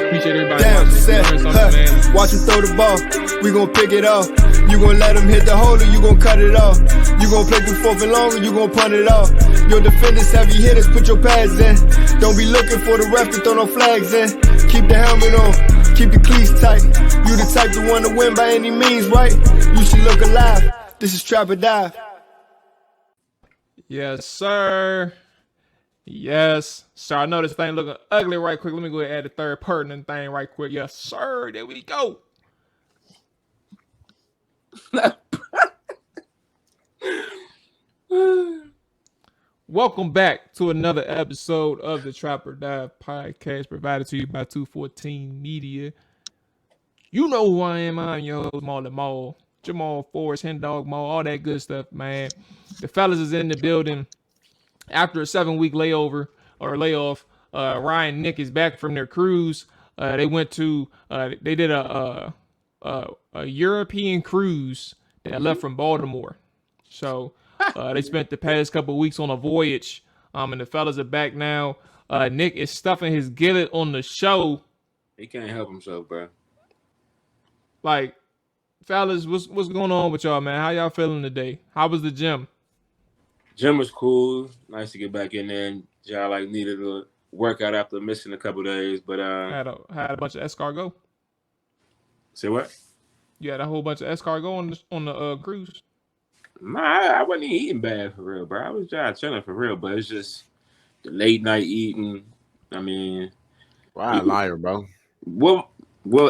Appreciate everybody Damn, watching. set, Man. watch him throw the ball. We gon' pick it off. You gon' let him hit the hole or you gon' cut it off. You gon' play through fourth and long or you gon' punt it off. Your defenders, heavy hitters, put your pads in. Don't be looking for the ref to throw no flags in. Keep the helmet on, keep the cleats tight. You the type to want to win by any means, right? You should look alive. This is Trap or Dive. Yes, sir. Yes, sir. I know this thing looking ugly right quick. Let me go ahead and add the third pertinent thing right quick. Yes, sir. There we go. Welcome back to another episode of the Trap or Dive podcast, provided to you by 214 Media. You know who I am. I'm your host, Mual, Jamal Forrest, Hen Dog Maul, all that good stuff, man. The fellas is in the building. After a 7-week layoff, Ryan Nick is back from their cruise. They went to they did a European cruise that left from Baltimore. So they spent the past couple of weeks on a voyage. And the fellas are back now. Nick is stuffing his gillet on the show. He can't help himself, bro. Like, fellas, what's going on with y'all, man? How y'all feeling today? How was the gym? Gym was cool. Nice to get back in there. And y'all like needed a workout after missing a couple days, but Had a bunch of escargot. Say what? You had a whole bunch of escargot on the cruise. Nah, I wasn't even eating bad for real, bro. I was just chilling for real, but it's just the late night eating. I mean, wow, liar, bro. Well,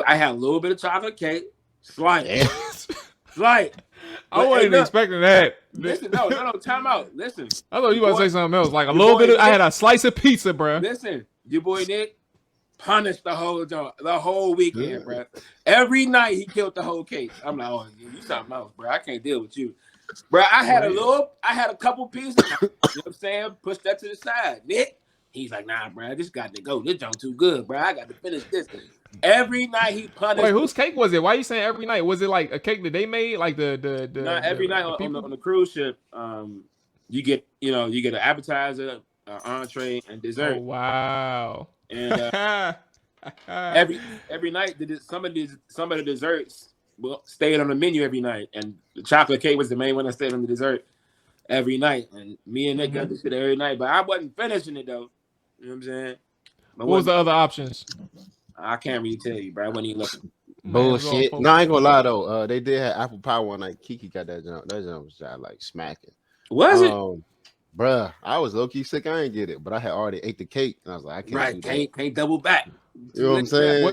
I had a little bit of chocolate cake, slight. I wasn't expecting that. Listen, no, time out. Listen. I thought you were about to say something else. Like a little bit of, I had a slice of pizza, bro. Listen, your boy Nick punished the whole weekend, bro. Every night he killed the whole cake. I'm like, oh, you something else, bro. I can't deal with you. Bro, I had a couple pieces. You know what I'm saying? Push that to the side. Nick, he's like, nah, bro, this got to go. This junk too good, bro. I got to finish this. Every night he punished. Wait, whose cake was it? Why are you saying every night? Was it like a cake that they made? Like the Not every night on the cruise ship, you get an appetizer, entree, and dessert. Oh, wow. And every night some of the desserts stayed on the menu every night, and the chocolate cake was the main one that stayed on the dessert every night. And me and Nick got this shit every night, but I wasn't finishing it though. You know what I'm saying? What was the other options? I can't really tell you, bro. I wasn't even looking. Bullshit. No, I ain't gonna lie though. They did have apple pie one night. Kiki got that jump. That jump was just like smacking. Was it? Bruh, I was low key sick. I ain't get it, but I had already ate the cake, and I was like, I can't double back. You know what I'm saying?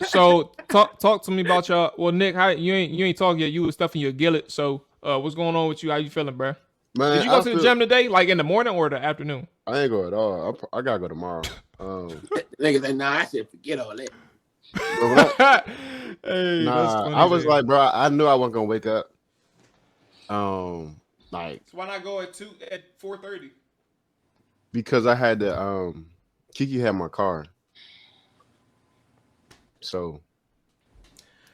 So talk to me about y'all. Well, Nick, how you ain't talk yet. You was stuffing your gillet. So what's going on with you? How you feeling, bro? Man, did you go to the gym today, like in the morning or the afternoon? I ain't go at all. I gotta go tomorrow. Niggas say, nah, I said forget all that. Hey, nah, I was like, bro, I knew I wasn't gonna wake up. Like, so why not go at 4:30? Because I had to. Kiki had my car, so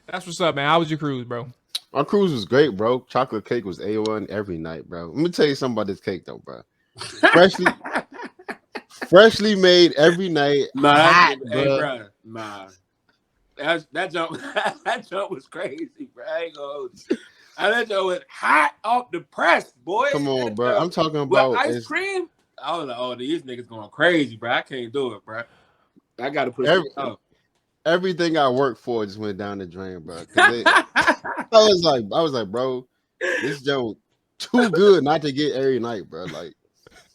that's what's up, man. How was your cruise, bro? Our cruise was great, bro. Chocolate cake was A1 every night, bro. Let me tell you something about this cake, though, bro. Freshly made every night. Hot, bro. Nah. That jump was crazy, bro. I ain't gonna hold you. That jump was hot off the press, boy. Come on, bro. I'm talking about ice cream. I was like, oh, these niggas going crazy, bro. I can't do it, bro. I gotta put everything I worked for just went down the drain, bro. I was like, bro, this jump too good not to get every night, bro. Like,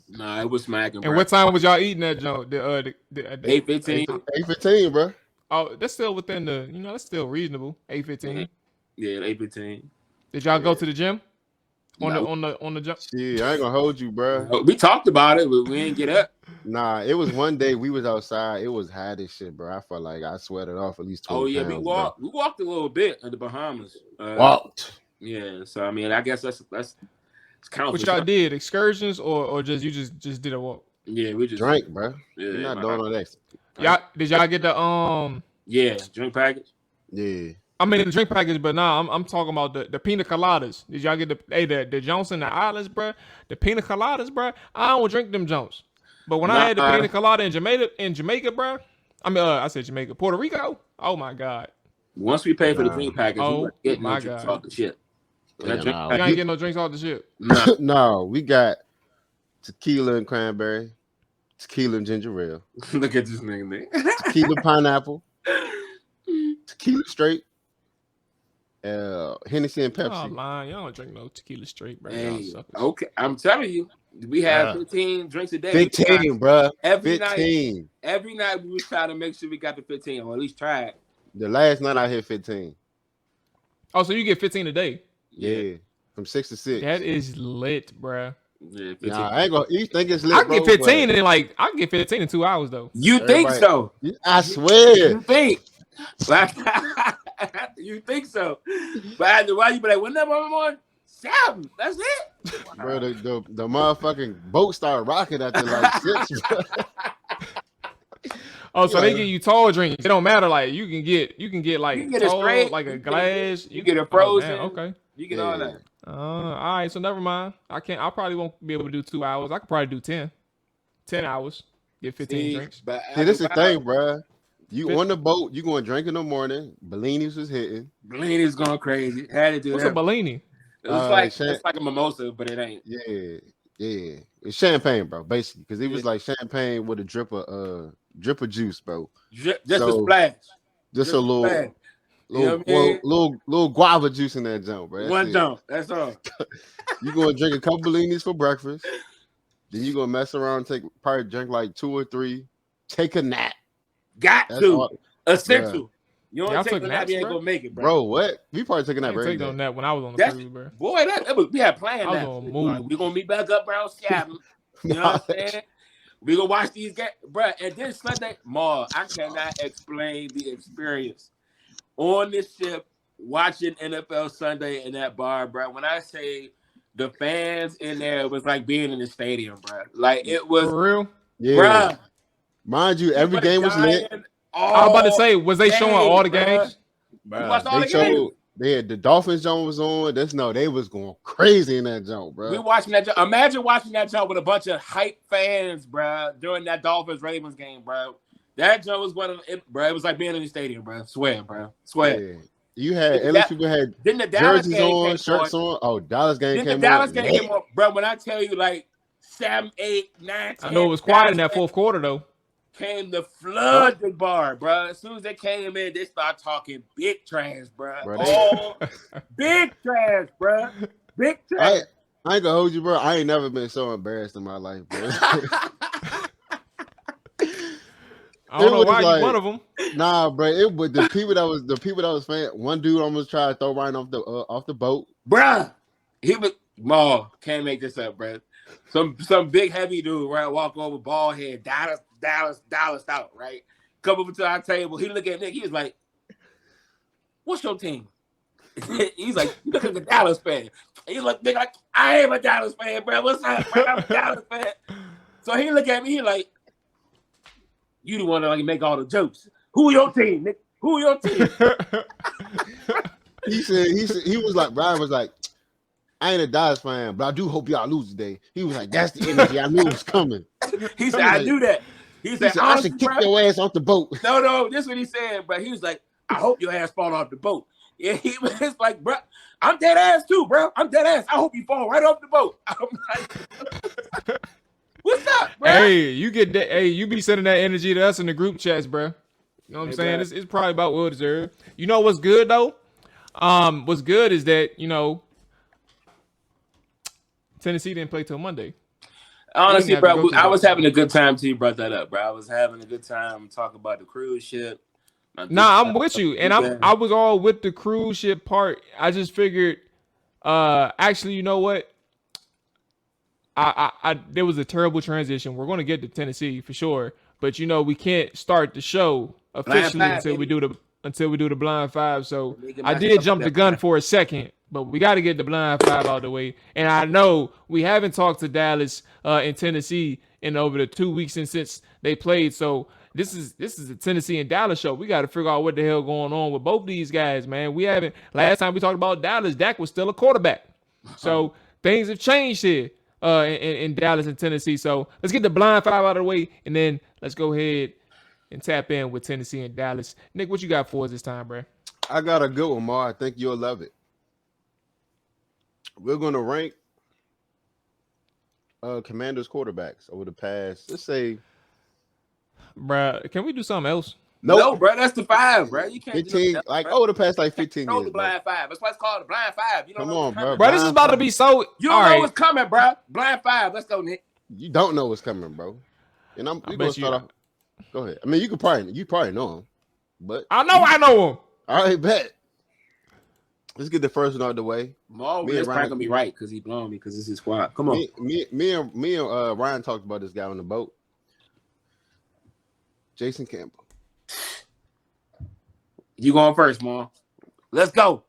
nah, it was smacking. And bro, what time was y'all eating that jump? 8:15. 8:15, bro. Oh, that's still within the. That's still reasonable. 8:15. Mm-hmm. Yeah, 8:15. Did y'all go to the gym? On the jump? Yeah, I ain't gonna hold you, bro. We talked about it, but we didn't get up. Nah, it was one day we was outside. It was hot as shit, bro. I felt like I sweated off at least 20 pounds, we walked. Bro. We walked a little bit in the Bahamas. Walked. Yeah, so I mean, I guess that's kind of what y'all did. Excursions or just you just did a walk? Yeah, we just drank, bro. Yeah, we're not doing all that. Did y'all get the Yeah, drink package. Yeah. I mean the drink package, but nah, I'm talking about the pina coladas. Did y'all get the Johnson the Islands, bro? The pina coladas, bro. I don't drink them Jones, but when I had the pina colada in Jamaica, bro, I said Jamaica. Puerto Rico? Oh my God. Once we pay for the Nah. drink package, we Oh not getting no my drinks God. off the ship. That Yeah, drink nah, You package, ain't getting no drinks off the ship. nah. no, we got tequila and cranberry, tequila and ginger ale, Look at this nigga. tequila pineapple, tequila straight, Hennessy and Oh, Pepsi. lying. Y'all don't drink no tequila straight, bro. Y'all Hey, suckers. okay, I'm telling you, we have Bruh. 15 drinks a day. 15, bruh. Every 15. Every night we was trying to make sure we got the 15, or at least try it. The last night I hit 15. Oh, so you get 15 a day? Yeah. From 6 to 6. That is lit, bro. Yeah, 15. Nah, I ain't gonna. You think it's lit, I can bro, get 15 but and like I can get 15 in 2 hours though. You think everybody- so? I swear. You think? Like, you think so? But after a while, you be like, "What number I'm on? 7. That's it." Bro, the motherfucking boat started rocking after like 6. Bro. Oh, so Yeah. they give you tall drinks. It don't matter. Like you can get like You can get a tall, straight, like a you glass. You get a Oh, frozen. damn, okay. You get all that. All right. So never mind. I probably won't be able to do 2 hours. I could probably do 10. 10 hours. Get 15 See, drinks. but See, this is after the a thing, while, bro. You on the boat, you going to drink in the morning. Bellinis was hitting. Bellini's going crazy. Had to do What's that. a Bellini? It's like a mimosa, but it ain't. Yeah. It's champagne, bro, basically. Because it was like champagne with a drip of juice, bro. Just So, a splash. Just a little, splash. You know what I mean? little guava juice in that jump, bro. One jump. That's all. You gonna drink a couple bellinis for breakfast. Then you gonna mess around, probably drink like 2 or 3. Take a nap. Got That's to. all. Essential. You Y'all don't take took a nap, naps, you ain't bro? gonna make it, bro. Bro, what? We probably taking I that didn't every take no day. nap when I was on the That's cruise, bro. boy, we had planned I was that. on a move. We gonna meet back up around 7. You know what I'm saying? We gonna watch these games, bro. And then Sunday, Mual, I cannot explain the experience on this ship watching NFL Sunday in that bar, bro. When I say the fans in there, it was like being in the stadium, bro. Like it was, For real? Yeah. bro. Mind you, every game was lit. I was about to say, was they showing all the games? Watched all the games. They had the Dolphins jump was on. They was going crazy in that jump, bro. We watching that. Imagine watching that jump with a bunch of hype fans, bro, during that Dolphins Ravens game, bro. That jump was one of it, bro. It was like being in the stadium, bro. Swear, bro. Swear. Yeah. You had at least people had Then the Dallas jerseys game on, came shirts on. Oh, Dallas game Then came the Dallas on. game came on, bro. When I tell you, like 7, 8, 9, 10, I know it was quiet in Dallas that fourth quarter though. came to flood the bar, bro. As soon as they came in, they start talking big trash, bro. Oh, big trash, bro. Big trash. I ain't gonna hold you, bro. I ain't never been so embarrassed in my life, bro. I don't know why like, you one of them. Nah, bro. It was the people that was fan. One dude almost tried to throw Ryan off the boat, Bruh. He was Mual. Can't make this up, bro. Some big heavy dude, right? Walk over, bald head, Dallas out, right? Come over to our table. He look at Nick. He was like, "What's your team?" He's like, "You look like a Dallas fan." He's like, "Nigga, like, I am a Dallas fan, bro. What's up, bro? I'm a Dallas fan." So he look at me. He like, "You the one that like make all the jokes. Who your team, Nick? Who your team?" he said he was like, Brian was like, I ain't a Dallas fan, but I do hope y'all lose today. He was like, that's the energy I knew was coming. He said, I knew that. He said, I should kick your ass off the boat. No, this is what he said, but he was like, I hope your ass fall off the boat. Yeah, he was like, bro, I'm dead ass too, bro. I'm dead ass. I hope you fall right off the boat. I'm like, what's up, bro? Hey, you get that. Hey, you be sending that energy to us in the group chats, bro. You know what I'm saying? It's probably about well deserved. You know what's good though? What's good is that Tennessee didn't play till Monday. Honestly, bro, I was having a good time till you brought that up, bro. I was having a good time talking about the cruise ship. Nah, I'm with you, and I was all with the cruise ship part. I just figured, actually, you know what? I there was a terrible transition. We're going to get to Tennessee for sure, but we can't start the show officially until we do the blind five. So I did jump the gun for a second, but we got to get the blind five out of the way. And I know we haven't talked to Dallas in Tennessee in over the 2 weeks since they played. So this is a Tennessee and Dallas show. We got to figure out what the hell going on with both these guys, man. We haven't. Last time we talked about Dallas, Dak was still a quarterback. So things have changed here in Dallas and Tennessee. So let's get the blind five out of the way, and then let's go ahead and tap in with Tennessee and Dallas. Nick, what you got for us this time, bro? I got a good one, Mar. I think you'll love it. We're gonna rank Commanders quarterbacks over the past, let's say, Bruh, can we do something else? No, bro, that's the 5, bro. You can't 15, do like bro. the past like 15 Control years, the bro. blind 5. That's why it's called the blind 5. You don't Come know what's on, coming. Bro, this is about to Blind be so. You all don't know right. what's coming, bro. Blind 5. Let's go, Nick. You don't know what's coming, bro. And we gonna start off. Go ahead. I mean, you probably know him, but I know him. All right, bet. Let's get the first one out of the way. This Frank gonna be right because he blowing me because this is his squad. Come on. Me and Ryan talked about this guy on the boat. Jason Campbell. You going first, Mom. Let's go.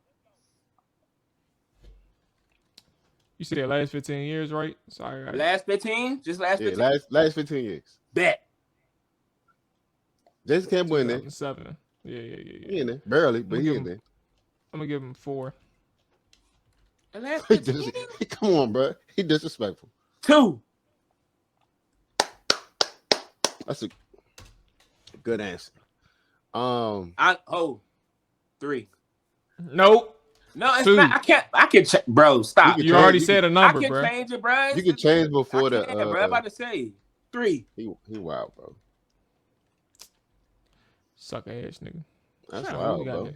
You said last 15 years, right? Sorry. Last 15? Just last 15? Last 15 years. Bet. Jason Campbell in there. 7. Yeah. He in there. Barely, but he in there. I'm going to give him 4. The last 15? Come on, bro. He disrespectful. 2. That's a good answer. 3. Nope. No, it's 2. not. I can check, bro. Stop. You already said a number, bro. I can change it, bro. You can change before the. Bro, I'm about to say 3. He wild, bro. Sucker ass nigga. That's wild,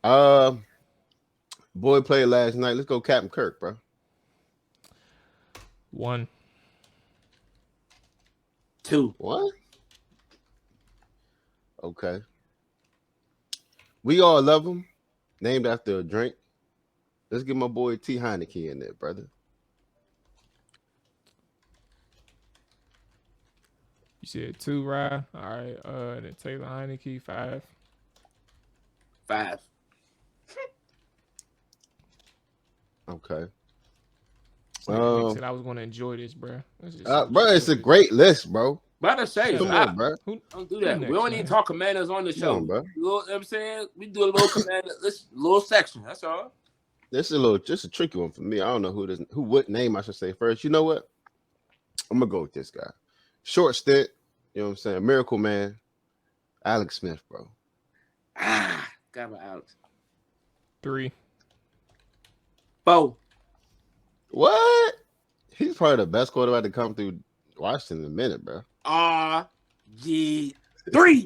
bro. Boy played last night. Let's go, Captain Kirk, bro. 1. 2. What? Okay. We all love him. Named after a drink. Let's get my boy T. Heineke in there, brother. You said 2, Rye. All right. Then Taylor Heineke, 5. 5. Okay. Said I was going to enjoy this, bro. Bro, it's a great list, bro. About to say, Come on, bro. Don't do that. We don't need to talk Commanders on the show. On, bro. You know what I'm saying? We do a little Commander, little section. That's all. This is just a tricky one for me. I don't know what name I should say first. You know what? I'm gonna go with this guy. Short stint, you know what I'm saying? Miracle Man, Alex Smith, bro. Got my Alex. 3. 4. What? He's probably the best quarterback to come through Washington in a minute, bro. RG3,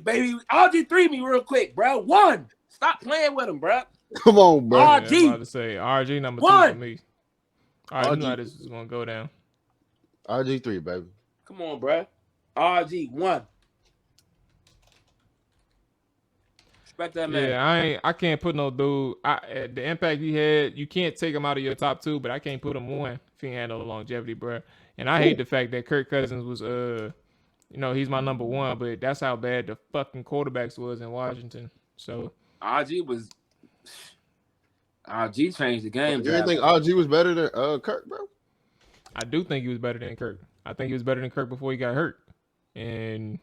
baby. RG3 me real quick, bro. 1. Stop playing with him, bro. Come on, bro. RG. Yeah, I'm about to say RG number 2 for me. All right, you know how this is gonna go down. RG3, baby. Come on, bro. RG1. Respect that man. Yeah, I can't put no dude. The impact he had, you can't take him out of your top 2, but I can't put him 1 if he had no longevity, bro. And I hate the fact that Kirk Cousins was he's my number 1, but that's how bad the fucking quarterbacks was in Washington. So RG changed the game. You didn't think RG was better than Kirk, bro? I do think he was better than Kirk. I think he was better than Kirk before he got hurt. And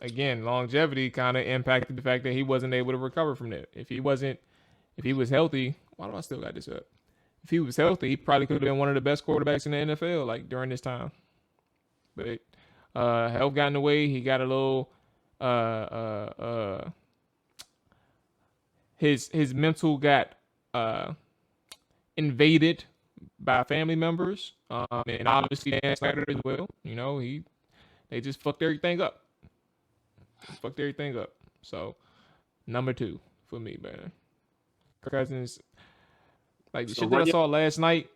again, longevity kind of impacted the fact that he wasn't able to recover from that. If he was healthy, why do I still got this up? If he was healthy, he probably could have been one of the best quarterbacks in the NFL, like during this time. But health got in the way. He got a little his mental got invaded by family members, and obviously Dan Snyder as well. You know, they just fucked everything up. So number 2 for me, man. Kirk Cousins. Like the shit that I saw last night,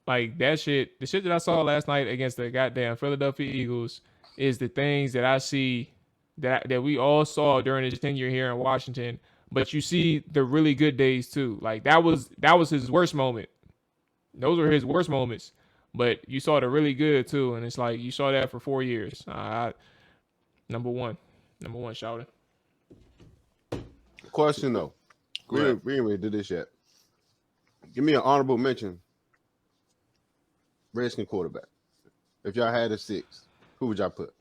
like the shit that I saw last night against the goddamn Philadelphia Eagles is the things that I see that we all saw during his tenure here in Washington. But you see the really good days too. Like that was his worst moment. Those were his worst moments. But you saw the really good too, and it's like you saw that for 4 years. Number one, shouting. Question though, we ain't really did this yet. Give me an honorable mention. Redskin quarterback. If y'all had a 6, who would y'all put?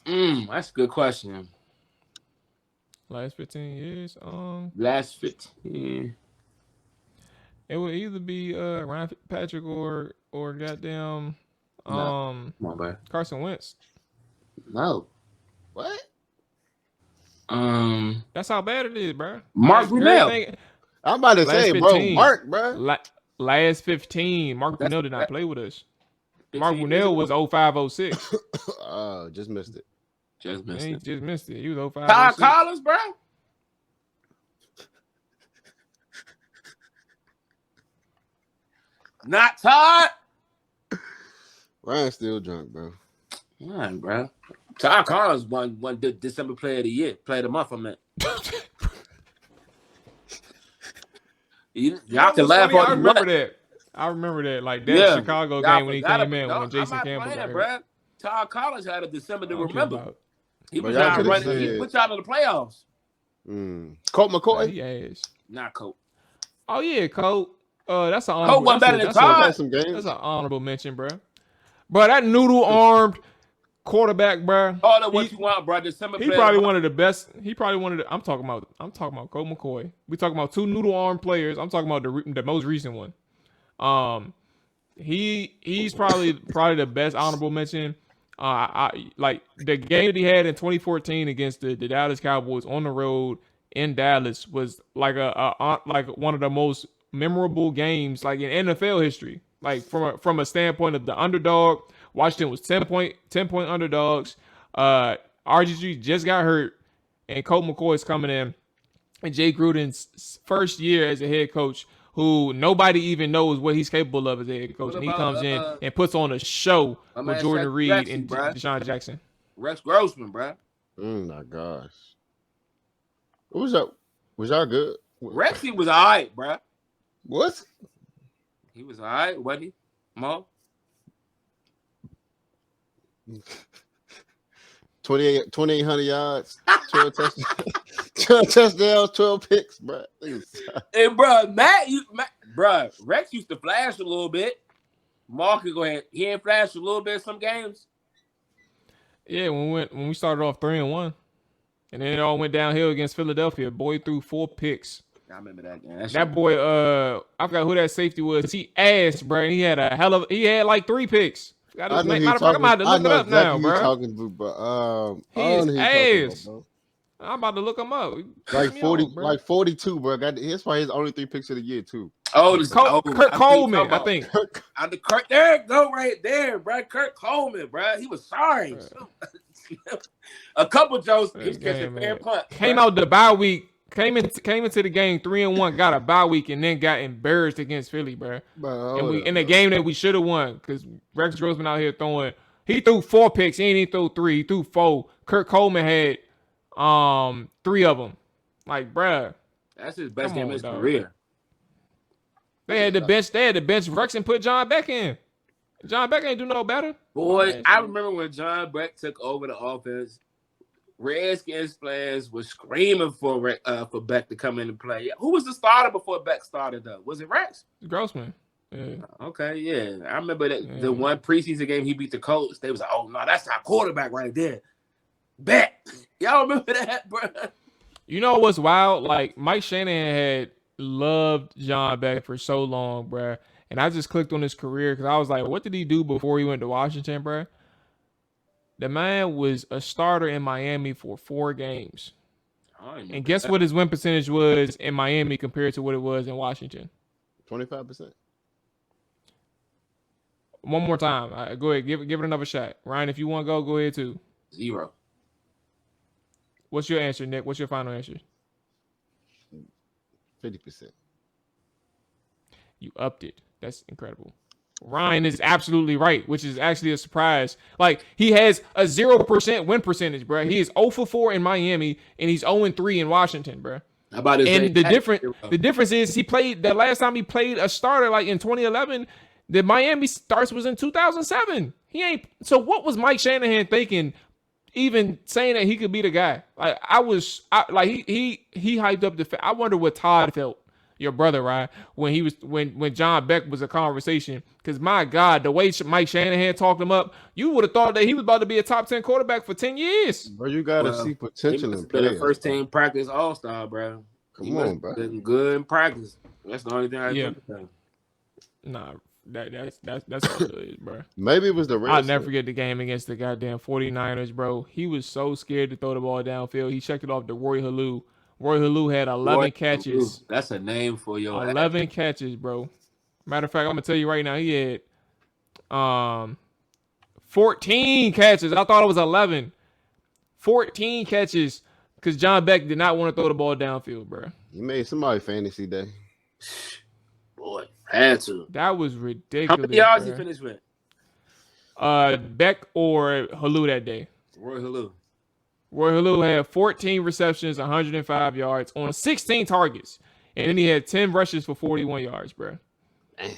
That's a good question. Last 15 years. Last 15. It would either be Ryan Fitzpatrick or goddamn Come on, man. Carson Wentz. No. What? That's how bad it is, bro. Mark Brunell. I'm about to Last say, 15. bro, Mark, bro. Last 15. Mark Brunell did not play with us. Mark Brunell was 05-06. Just missed it. Just missed it. Just missed it. He was 05-06. Todd Collins, bro. Not Todd. Ryan's still drunk, bro. Man, bro. Todd Collins won December Player of the Year. Player of the Month, I meant. Y'all can laugh funny? on I remember that. Like that Chicago game when he came in when Jason Campbell got hurt. Todd Collins had a December to remember. He was y'all out running. He put y'all in the playoffs. Colt McCoy? He ass. Not Colt. Oh yeah, Colt. That's an Colt honorable. wasn't better than Todd. That's an honorable mention, bro. Bro, that noodle armed quarterback, bro. All of what you want, bro. December. He probably one of the best. He probably one of the. I'm talking about Colt McCoy. We talking about two noodle armed players. I'm talking about the most recent one. He's probably the best honorable mention. I like the game that he had in 2014 against the Dallas Cowboys on the road in Dallas was like like one of the most memorable games like in NFL history. Like from a standpoint of the underdog, Washington was 10 point underdogs. RG3 just got hurt, and Colt McCoy is coming in, and Jay Gruden's first year as a head coach, who nobody even knows what he's capable of as a head coach, and he comes in and puts on a show with Jordan Reed and Deshaun Jackson. Rex Grossman, bro. My gosh. What was up? Was y'all good? Rexy was all right, bro. What? He was all right, wasn't he? Mo? 2,800 yards, 12 touchdowns, 12 picks, bro. Hey, bro, Rex used to flash a little bit. Mark could go ahead. He ain't flashed a little bit some games. Yeah, when we started off 3-1, and then it all went downhill against Philadelphia. Boy threw 4 picks. I remember that game. That boy, I forgot who that safety was. He ass, bro. And he had like 3 picks. Matter of fact, I'm about to look it up now, bro. He's ass. I'm about to look him up. Like 40, like 42, bro. That's why his only 3 picks of the year too. Kurt Coleman, I think. There go right there, bro. Kurt Coleman, bro. He was sorry. A couple jokes. He was catching fair punt. Came out the bye week. Came into the game 3-1, got a bye week, and then got embarrassed against Philly, bro. In the game that we should have won, because Rex Grossman out here throwing. He threw 4 picks. He ain't threw 3. He threw 4. Kurt Coleman had 3 of them. Like, bruh. That's his best game of his career. They had the bench Rex and put John Beck in. John Beck ain't do no better. Boy, I remember when John Beck took over the offense. Redskins players were screaming for Beck to come in and play. Who was the starter before Beck started, though? Was it Rex? Grossman. Yeah. Okay, yeah. I remember that the one preseason game he beat the Colts. They was like, oh, no, that's our quarterback right there. Beck. Y'all remember that, bro? You know what's wild? Like, Mike Shanahan had loved John Beck for so long, bro. And I just clicked on his career because I was like, what did he do before he went to Washington, bro? The man was a starter in Miami for 4 games. And guess what his win percentage was in Miami compared to what it was in Washington? 25%. One more time. Go ahead. Give it another shot. Ryan, if you want to go ahead too. 0. What's your answer, Nick? What's your final answer? 50%. You upped it. That's incredible. Ryan is absolutely right, which is actually a surprise. Like, he has a 0% win percentage, bro. He is 0-4 in Miami, and he's 0-3 in Washington, bro. How about his and the difference is he played the last time he played a starter, like in 2011. The Miami starts was in 2007. He ain't. So what was Mike Shanahan thinking? Even saying that he could be the guy. Like he hyped up the. I wonder what Todd felt. Your brother, right? When John Beck was a conversation, because my God, the way Mike Shanahan talked him up, you would have thought that he was about to be a top 10 quarterback for 10 years. Bro, you gotta see potential in players. First team practice all-star, bro. Come on, bro. Been good in practice. That's the only thing I think. Nah, That's all it is, bro. Maybe it was the I'll Redskins. never forget the game against the goddamn 49ers, bro. He was so scared to throw the ball downfield. He checked it off to Roy Halou. Roy Halou had 11 catches. That's a name for your 11 catches, bro. Matter of fact, I'm gonna tell you right now, he had 14 catches. I thought it was 11. 14 catches because John Beck did not want to throw the ball downfield, bro. You made somebody fantasy day. Boy, had to. That was How ridiculous. many yards bro. he finished with? Beck or Halou that day. Roy Halou. Roy Halou had 14 receptions, 105 yards on 16 targets. And then he had 10 rushes for 41 yards, bro. Damn.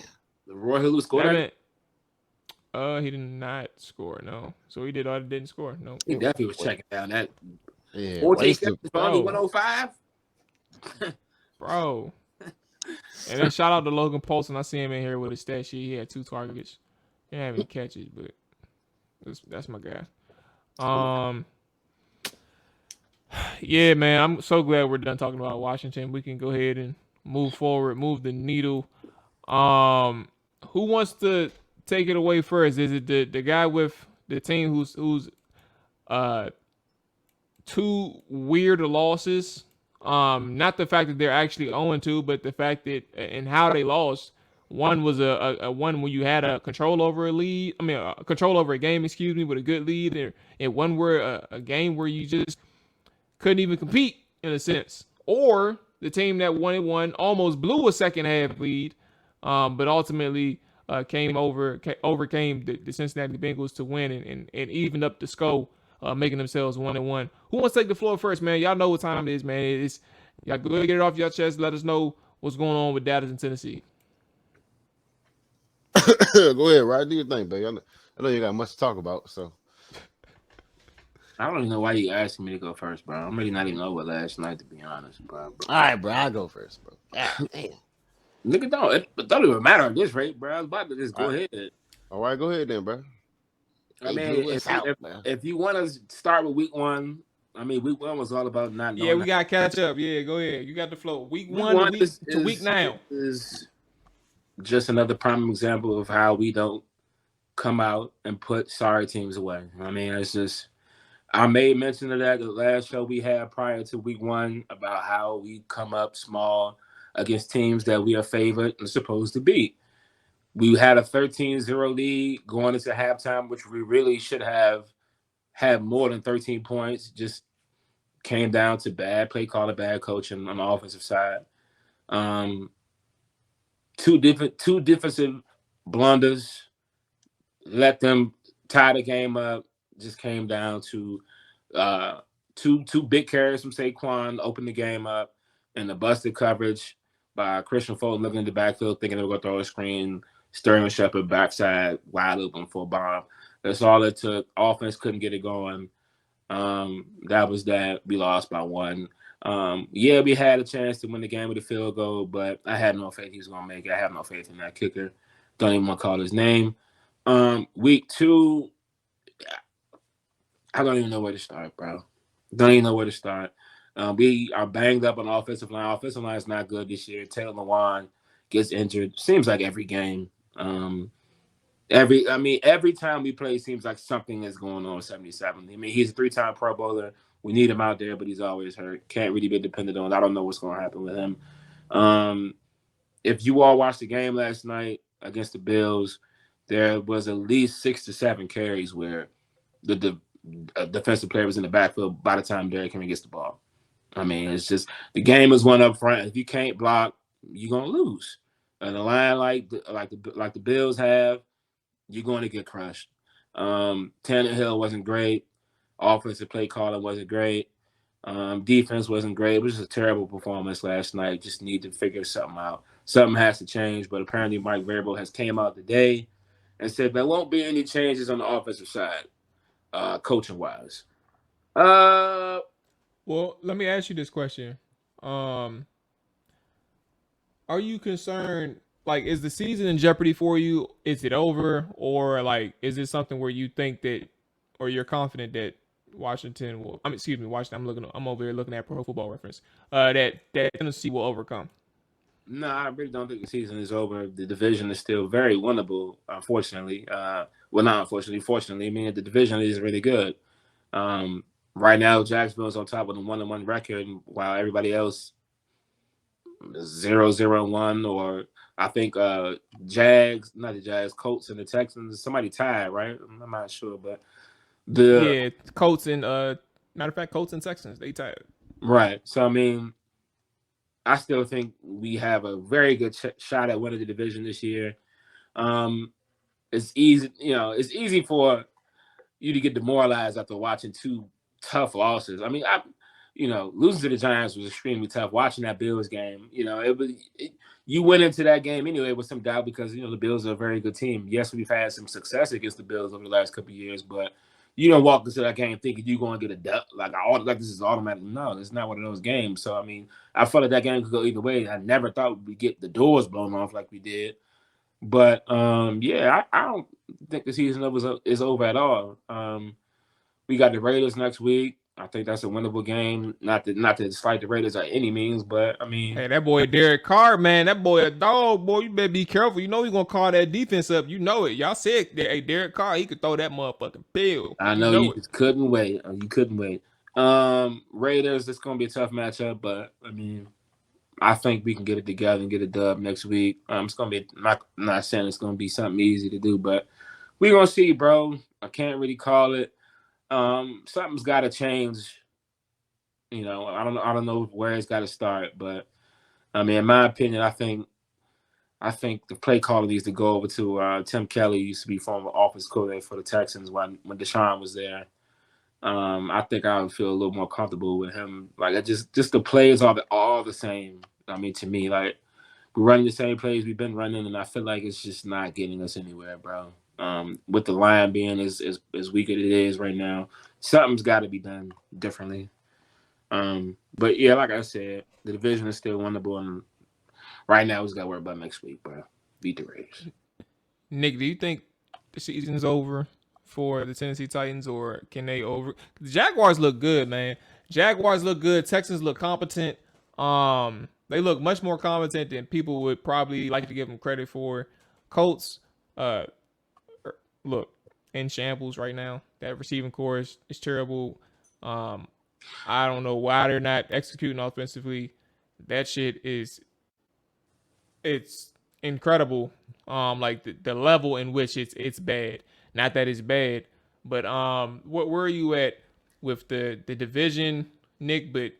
Roy Halou scored. He did not score, no. So he didn't score, no. He definitely was checking down that. Yeah, 14 catches for only 105? Bro. And then shout out to Logan Paulson. I see him in here with his stat sheet. He had 2 targets. He didn't have any catches, but that's my guy. Yeah, man, I'm so glad we're done talking about Washington. We can go ahead and move forward, move the needle. Who wants to take it away first? Is it the guy with the team who's 2 weird losses? Not the fact that they're actually 0-2, but the fact that and how they lost. One was a one when you had a control over a lead. I mean, a control over a game, with a good lead, and one where a game where you just couldn't even compete in a sense. Or the team that won almost blew a second half lead, but ultimately overcame the Cincinnati Bengals to win and evened up the score, making themselves 1-1. Who wants to take the floor first, man? Y'all know what time it is, man. Y'all go get it off your chest. Let us know what's going on with Dallas and Tennessee. Go ahead, Rod. Do your thing, baby. I know you got much to talk about, so. I don't even know why you asking me to go first, bro. I'm really not even over last night, to be honest, bro. All right, bro. I'll go first, bro. God damn. Nigga, it don't even matter at this rate, bro. I was about to just go ahead. All right, go ahead then, bro. I mean, if you want to start with week 1, I mean, week 1 was all about not knowing. Yeah, we got to catch up. Yeah, go ahead. You got the flow. Week 1 to week now. Is just another prime example of how we don't come out and put sorry teams away. I mean, it's just, I made mention of that the last show we had prior to week 1 about how we come up small against teams that we are favored and supposed to beat. We had a 13-0 lead going into halftime, which we really should have had more than 13 points. Just came down to bad play calling, bad coaching on the offensive side. Two defensive blunders, let them tie the game up. Just came down to two big carries from Saquon, open the game up, and the busted coverage by Christian Fulton looking in the backfield, thinking they were going to throw a screen. Sterling Shepard backside, wide open for a bomb. That's all it took. Offense couldn't get it going. That was that. We lost by 1. Yeah, we had a chance to win the game with a field goal, but I had no faith he was going to make it. I have no faith in that kicker. Don't even want to call his name. Week 2, I don't even know where to start, bro. Don't even know where to start. We are banged up on offensive line. Offensive line is not good this year. Taylor Lewan gets injured. Seems like every game. Every time we play, seems like something is going on with 77. I mean, he's a 3-time Pro Bowler. We need him out there, but he's always hurt. Can't really be dependent on. I don't know what's going to happen with him. If you all watched the game last night against the Bills, there was at least 6 to 7 carries where the defensive player was in the backfield by the time Derrick Henry gets the ball. I mean, it's just the game is one up front. If you can't block, you're gonna lose. And a line like the Bills have, you're going to get crushed. Tannehill wasn't great. Offensive play calling wasn't great. Defense wasn't great. It was just a terrible performance last night. Just need to figure something out. Something has to change. But apparently Mike Vrabel has came out today and said there won't be any changes on the offensive side, coaching-wise. Well, let me ask you this question. Are you concerned, like, is the season in jeopardy for you? Is it over? Or, like, is it something where you think that, or you're confident that Washington will, Washington, I'm over here looking at Pro Football Reference, that Tennessee will overcome? No, I really don't think the season is over. The division is still very winnable, unfortunately. Well, not unfortunately, fortunately. I mean, the division is really good. Um, right now, Jacksonville's on top with a 1-1 record, while everybody else is 0-0-1. Or I think Jags, not the Jags, Colts and the Texans. Somebody tied, right? I'm not sure, but the Yeah, Colts and matter of fact, Colts and Texans they tied. right. So I mean, I still think we have a very good shot at winning the division this year. Um, it's easy, it's easy for you to get demoralized after watching two tough losses. I mean, losing to the Giants was extremely tough. Watching that Bills game, you went into that game anyway with some doubt because the Bills are a very good team. Yes, we've had some success against the Bills over the last couple of years, but you don't walk into that game thinking you're going to get a duck like this is automatic. No, it's not one of those games. So I mean, I felt like that game could go either way. I never thought we'd get the doors blown off like we did. But yeah, I don't think the season is over at all. We got the Raiders next week. I think that's a winnable game. Not to slight the Raiders by any means, but I mean, Hey, that boy Derek Carr, man, that boy a dog, boy. You better be careful. You know he's gonna call that defense up. You know it. Y'all said that. Hey, Derek Carr, he could throw that motherfucking pill. I You know know you it. just couldn't wait. You couldn't wait. Raiders, it's gonna be a tough matchup, but I mean, I think we can get it together and get a dub next week. It's gonna be not saying it's gonna be something easy to do, but we're gonna see, bro. I can't really call it. Something's got to change. I don't know where it's got to start, but I mean, in my opinion, I think the play caller needs to go over to Tim Kelly. Used to be former office coordinator for the Texans when Deshaun was there. I think I would feel a little more comfortable with him. Like just the plays are all the same. I mean, to me, like we're running the same plays we've been running, and I feel like it's just not getting us anywhere, bro. With the line being as weak as it is right now, something's got to be done differently. But yeah, like I said, the division is still winnable, and right now we just got to worry about next week, bro. Beat the Raiders. Nick, do you think the season's over for the Tennessee Titans, or can they over? The Jaguars look good, man. Jaguars look good. Texans look competent. They look much more competent than people would probably like to give them credit for. Colts, look in shambles right now. That receiving core is terrible. I don't know why they're not executing offensively. That shit it's incredible. Like the level in which it's bad. Not that it's bad, but where are you at with the division, Nick? But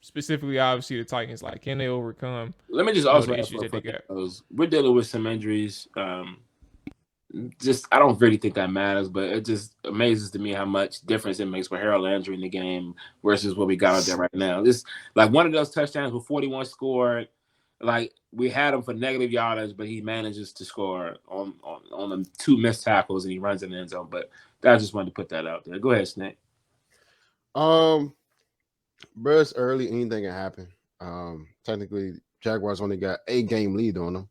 specifically, obviously, the Titans. Like, can they overcome? Let me just also the issues that they got. We're dealing with some injuries. I don't really think that matters, but it just amazes to me how much difference it makes with Harold Landry in the game versus what we got out there right now. This like one of those touchdowns with 41 scored. Like we had him for negative yardage, but he manages to score on the two missed tackles and he runs in the end zone. But I just wanted to put that out there. Go ahead, Snake. Bro, it's early. Anything can happen. Technically, Jaguars only got a game lead on them.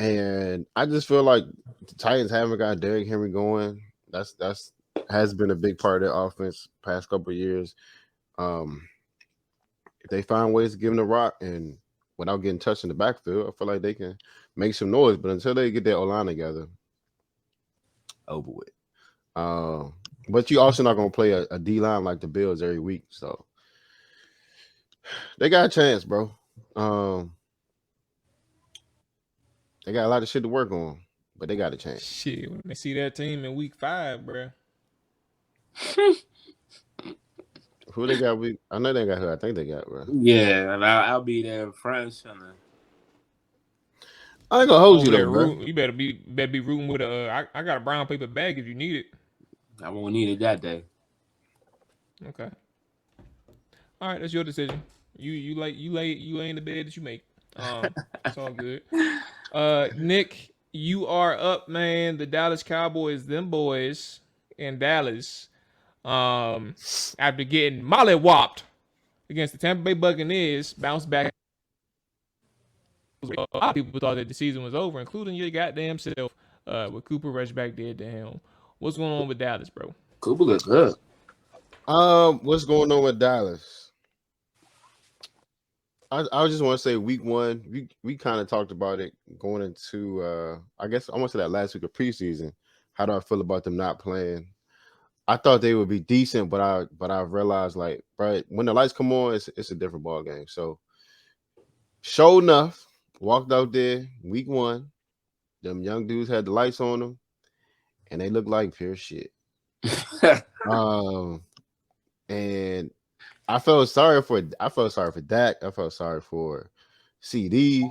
And I just feel like the Titans haven't got Derrick Henry going. That's has been a big part of their offense past couple of years. If they find ways to give them the rock and without getting touched in the backfield, I feel like they can make some noise. But until they get their O-line together, over with. But you also not going to play a D-line like the Bills every week. So they got a chance, bro. They got a lot of shit to work on, but they got a chance. Shit, when they see that team in week 5, bro. Who they got? I know they got who I think they got, bro. Yeah, and I'll be there front center. I ain't gonna hold you there, bro. You better be rooting with a. I got a brown paper bag if you need it. I won't need it that day. Okay. All right, that's your decision. You lay in the bed that you make. It's all good. Nick, you are up, man. The Dallas Cowboys, them boys in Dallas, after getting mollywopped against the Tampa Bay Buccaneers, bounced back. A lot of people thought that the season was over, including your goddamn self, with Cooper Rush back there at the helm. What's going on with Dallas, bro? Cooper looks good. What's going on with Dallas? I just want to say week one, we kind of talked about it going into I guess I want to say that last week of preseason. How do I feel about them not playing? I thought they would be decent, but I realized like, right, when the lights come on, it's a different ball game. So sure enough, walked out there week one. Them young dudes had the lights on them, and they looked like pure shit. Um, and I felt sorry for Dak. I felt sorry for CD.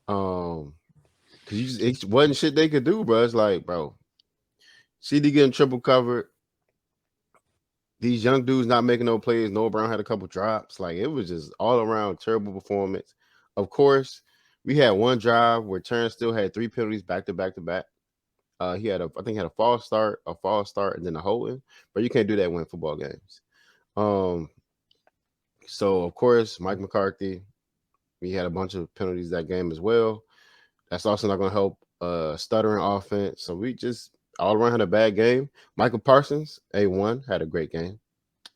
Because it wasn't shit they could do, bro. It's like, bro, CD getting triple covered. These young dudes not making no plays. Noah Brown had a couple drops. Like, it was just all around terrible performance. Of course, we had one drive where Terrence still had 3 penalties back to back to back. I think he had a false start, and then a holding. But you can't do that when football games. So of course, Mike McCarthy, we had a bunch of penalties that game as well. That's also not going to help stuttering offense. So we just all around had a bad game. Michael Parsons, A1, had a great game.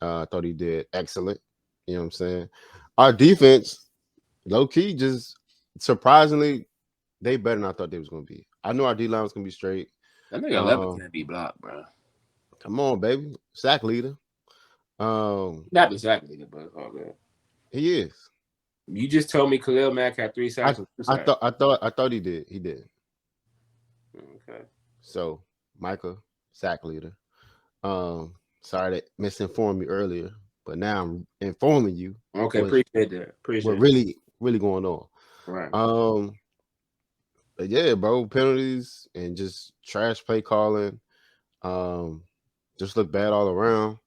I thought he did excellent. You know what I'm saying? Our defense, low key, just surprisingly, they better than I thought they was going to be. I knew our D line was going to be straight. That nigga 11 can't be blocked, bro. Come on, baby. Sack leader. Not the sack leader, but it's all good. He is. You just told me Khalil Mack had 3 sacks. I thought he did. He did. Okay. So Micah, sack leader. Sorry that misinformed me earlier, but now I'm informing you. Okay, appreciate that. Appreciate what really going on. Right. But yeah, bro, penalties and just trash play calling. Just look bad all around.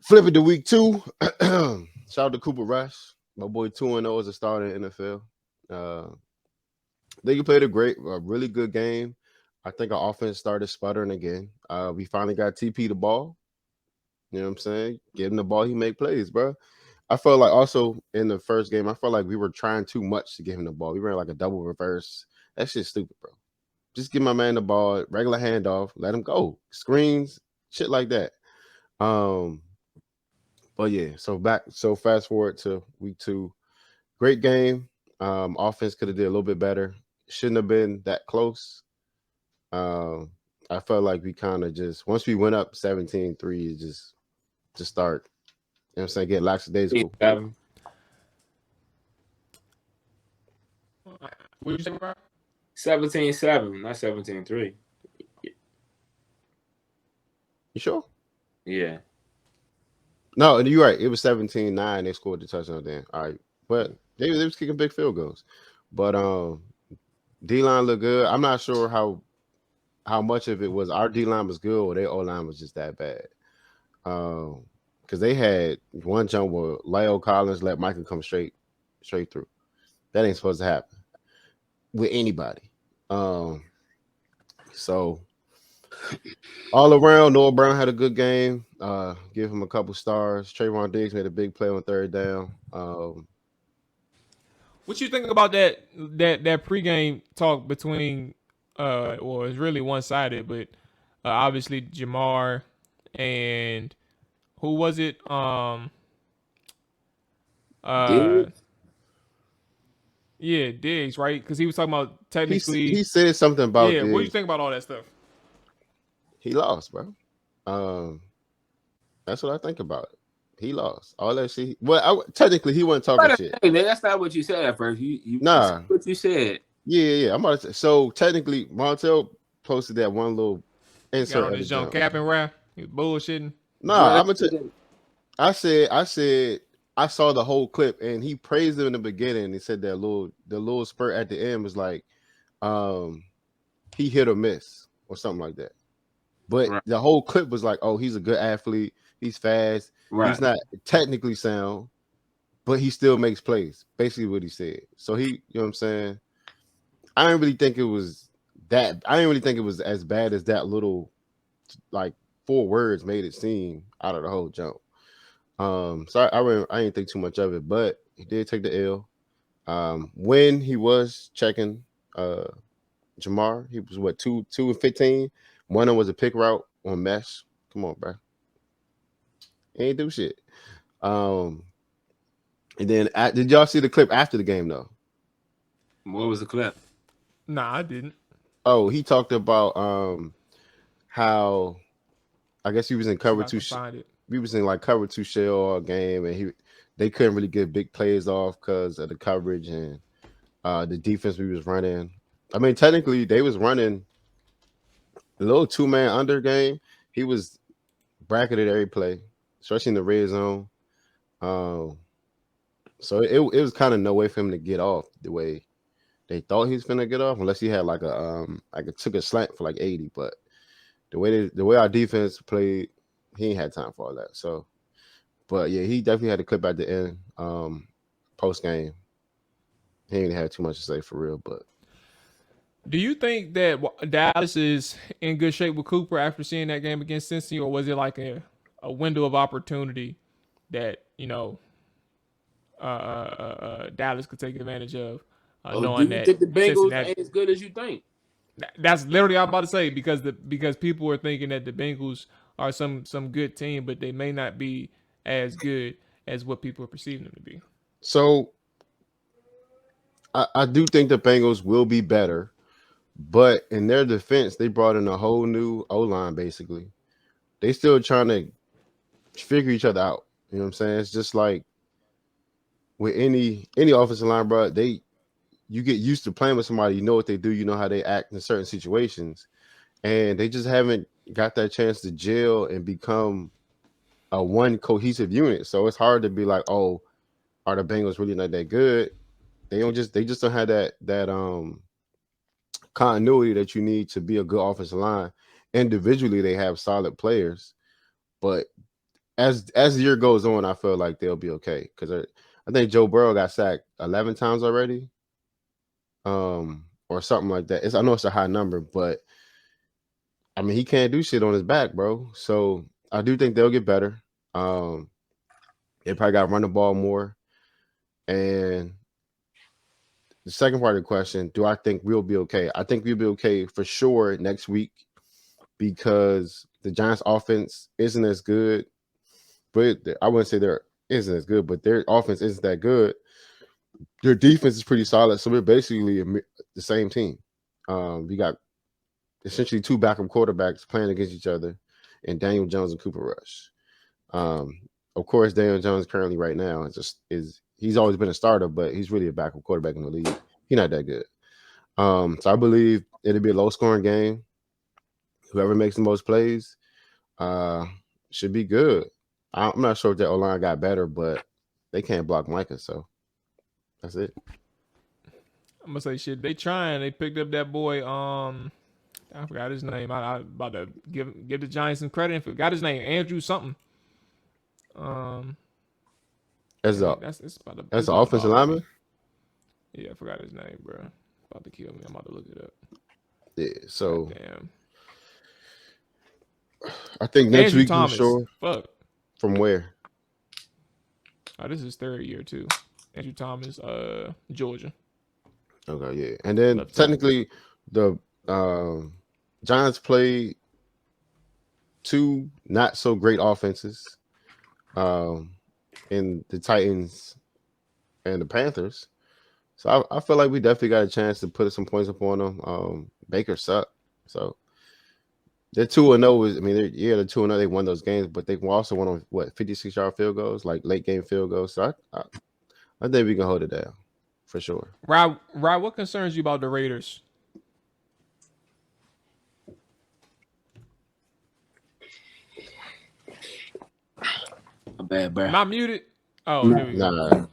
Flip it to week 2. Shout out to Cooper Rush. My boy 2-0 as a starter in the NFL. They played a really good game. I think our offense started sputtering again. We finally got TP the ball. You know what I'm saying? Give him the ball, he make plays, bro. I felt like also in the first game, I felt like we were trying too much to give him the ball. We ran like a double reverse. That shit's stupid, bro. Just give my man the ball, regular handoff, let him go. Screens, shit like that. But yeah, so fast forward to week 2. Great game. Offense could have did a little bit better. Shouldn't have been that close. I felt like we kind of just once we went up 17-3, just start, you know what I'm saying, get lackadaisical. What did you say, bro? 17-7, not 17-3. You sure? Yeah. No, you're right. It was 17-9. They scored the touchdown then. All right. But they was kicking big field goals. But D-line looked good. I'm not sure how much of it was our D-line was good or their O-line was just that bad. Because they had one jump where Leo Collins let Michael come straight through. That ain't supposed to happen with anybody. So all around, Noah Brown had a good game. Give him a couple stars. Trayvon Diggs made a big play on 3rd down. What you think about that pregame talk between well, it's really one-sided, but obviously Jamar and who was it? Diggs? Yeah, Diggs, right? Because he was talking about technically. He said something about yeah. Diggs. What do you think about all that stuff? He lost, bro. That's what I think about it. He lost all that shit. Well, technically he wasn't talking shit. That's not what you said at first. You nah, what you said. Yeah. I'm about to say. So technically, Montel posted that one little insert on his junk cap and rap. He was bullshitting. Nah, I'm gonna tell. I said I saw the whole clip and he praised him in the beginning. He said that the little spurt at the end was like, he hit or miss or something like that. But the whole clip was like, oh, he's a good athlete. He's fast. Right. He's not technically sound, but he still makes plays. Basically what he said. So you know what I'm saying? I didn't really think it was as bad as that little, like, 4 words made it seem out of the whole jump. So I didn't think too much of it, but he did take the L. When he was checking Jamar, he was 2 and 15. One of them was a pick route on mesh. Come on, bro. He ain't do shit. And then did y'all see the clip after the game though? What was the clip? Nah, I didn't. Oh, he talked about how I guess he was in See if cover I two. can find it. He was in like cover two shell all game, and they couldn't really get big plays off because of the coverage and the defense we was running. I mean, technically they was running a little 2-man under game. He was bracketed every play, especially in the red zone. Um, so it was kind of no way for him to get off the way they thought he was gonna get off, unless he had like a took a slant for like 80. But the way our defense played, he ain't had time for all that. So, but yeah, he definitely had a clip at the end, post game. He didn't have too much to say for real, but Do you think that Dallas is in good shape with Cooper after seeing that game against Cincy, or was it like a window of opportunity that Dallas could take advantage of, Oh, do knowing you that think the Bengals Cincinnati? ain't as good as you think? That's literally what I'm about to say, because people are thinking that the Bengals are some good team, but they may not be as good as what people are perceiving them to be. so I do think the Bengals will be better, but in their defense, they brought in a whole new O line. Basically, they still trying to figure each other out. You know what I'm saying? It's just like with any offensive line, bro. You get used to playing with somebody. You know what they do. You know how they act in certain situations, and they just haven't got that chance to gel and become a one cohesive unit. So it's hard to be like, oh, are the Bengals really not that good? They just don't have that continuity that you need to be a good offensive line. Individually, they have solid players, but as the year goes on, I feel like they'll be okay because I think Joe Burrow got sacked 11 times already, or something like that. I know it's a high number, but I mean he can't do shit on his back, bro. So I do think they'll get better. They probably got to run the ball more. And the second part of the question, do I think we'll be okay? I think we'll be okay for sure next week because the Giants' offense isn't as good. But I wouldn't say they're isn't as good, but their offense isn't that good. Their defense is pretty solid, so we're basically the same team. We got essentially two backup quarterbacks playing against each other, and Daniel Jones and Cooper Rush. Of course, Daniel Jones currently right now is he's always been a starter, but he's really a backup quarterback in the league. He's not that good. So I believe it'll be a low scoring game. Whoever makes the most plays should be good. I'm not sure if that O-line got better, but they can't block Micah, so that's it. I'm gonna say shit. They trying. They picked up that boy. I forgot his name. I about to give the Giants some credit and forgot his name. Andrew something. That's It's about to, that's it's the about to offensive bother me. lineman. Yeah, I forgot his name, bro. About to kill me. I'm about to look it up. Yeah, so Damn. I think next Andrew week Thomas. for sure. Fuck. From where? Oh, this is his third year too. Andrew Thomas, Georgia. Okay, yeah, and then Left tackle. technically the Giants played two not so great offenses, in the Titans and the Panthers. So I feel like we definitely got a chance to put some points up on them. Baker sucked, so they're 2-0. I mean, they're 2-0. They won those games, but they also won on 56-yard field goals, like late game field goals. So I think we can hold it down for sure. Rob, what concerns you about the Raiders? Bad, bro. Am I muted? Oh, there we go. Nah,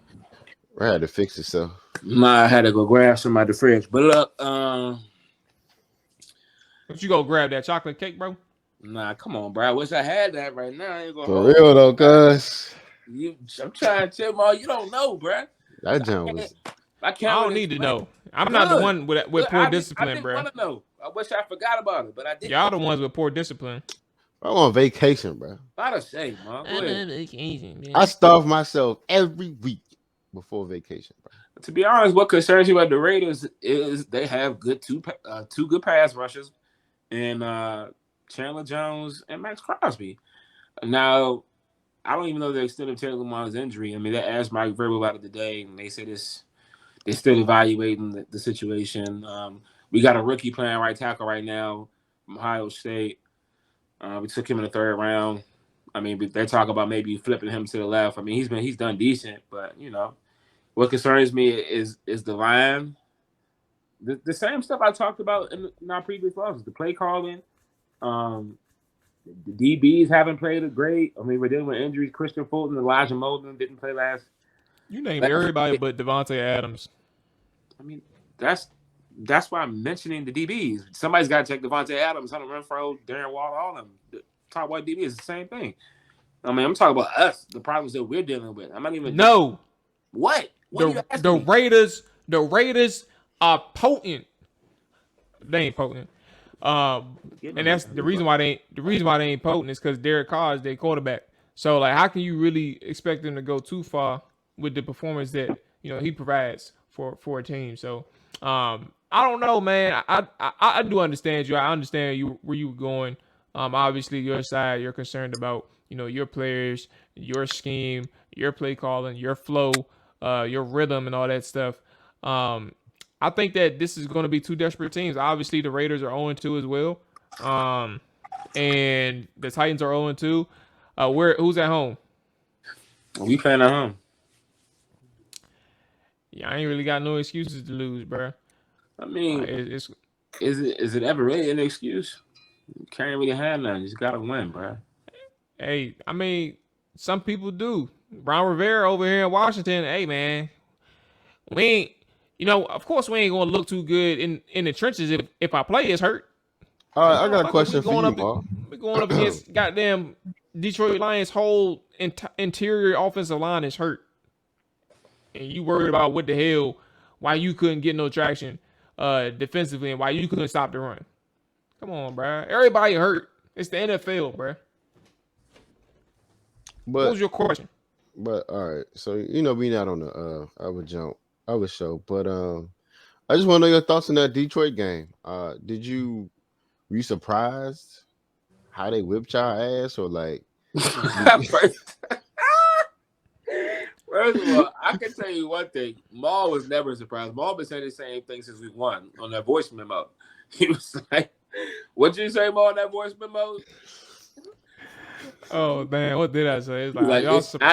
I had to fix it. So Nah, I had to go grab some out the fridge. But look, But you go grab that chocolate cake, bro. nah, come on, bro. I wish I had that right now. I ain't gonna for hold real though, cuz I'm trying to tell you, you don't know, bro. that jump was. I don't need to know. I'm not the one with poor discipline, I didn't bro. want to know. I wish I forgot about it, but I didn't. Y'all the ones with poor discipline. I'm on vacation, bro. Not a shame, man. Go ahead. Vacation, man. I starve myself every week before vacation, bro. To be honest, what concerns you about the Raiders is they have two good pass rushers, and Chandler Jones and Max Crosby. Now, I don't even know the extent of Taylor Lamont's injury. I mean, they asked Mike Vrabel about it today, and they said they're still evaluating the situation. We got a rookie playing right tackle right now from Ohio State. We took him in the 3rd round. I mean, they talk about maybe flipping him to the left. I mean, he's done decent, but what concerns me is the line. The same stuff I talked about in our previous losses. The play calling. The DBs haven't played great. I mean, we're dealing with injuries. Christian Fulton, Elijah Molden didn't play last. You named everybody but Devontae Adams. I mean, that's why I'm mentioning the DBs. Somebody's got to check Devontae Adams, Hunter Renfrow, Darren Waller, all of them. The top white DB is the same thing. I mean, I'm talking about us, the problems that we're dealing with. I'm not even. No. What? The Raiders are potent. They ain't potent. And that's the reason why they ain't potent is because Derek Carr is their quarterback. So like, how can you really expect them to go too far with the performance that he provides for a team? So I don't know, man. I do understand you. I understand where you were going. Obviously your side, you're concerned about your players, your scheme, your play calling, your flow, your rhythm, and all that stuff. I think that this is going to be two desperate teams. Obviously, the Raiders are 0-2 as well, and the Titans are 0-2. Who's at home? We playing at home. Yeah, I ain't really got no excuses to lose, bro. I mean, is it ever really an excuse? You can't really have none. You just gotta win, bro. Hey, I mean, some people do. Ron Rivera over here in Washington. Hey, man, we ain't. Of course, we ain't gonna look too good in the trenches if our play is hurt. All right, I got a question for you, Mark. We're going up against goddamn Detroit Lions' whole interior offensive line is hurt, and you worried about what the hell, why you couldn't get no traction defensively, and why you couldn't stop the run. Come on, bro. Everybody hurt. It's the NFL, bro. What was your question? But all right, so we not on the other show, but I just want to know your thoughts on that Detroit game. Were you surprised how they whipped y'all ass, or like? First of all, I can tell you one thing. Mual was never surprised. Mual been saying the same thing since week 1 on that voice memo. He was like, "What'd you say, Mual, on that voice memo?" Oh man, what did I say? It's like,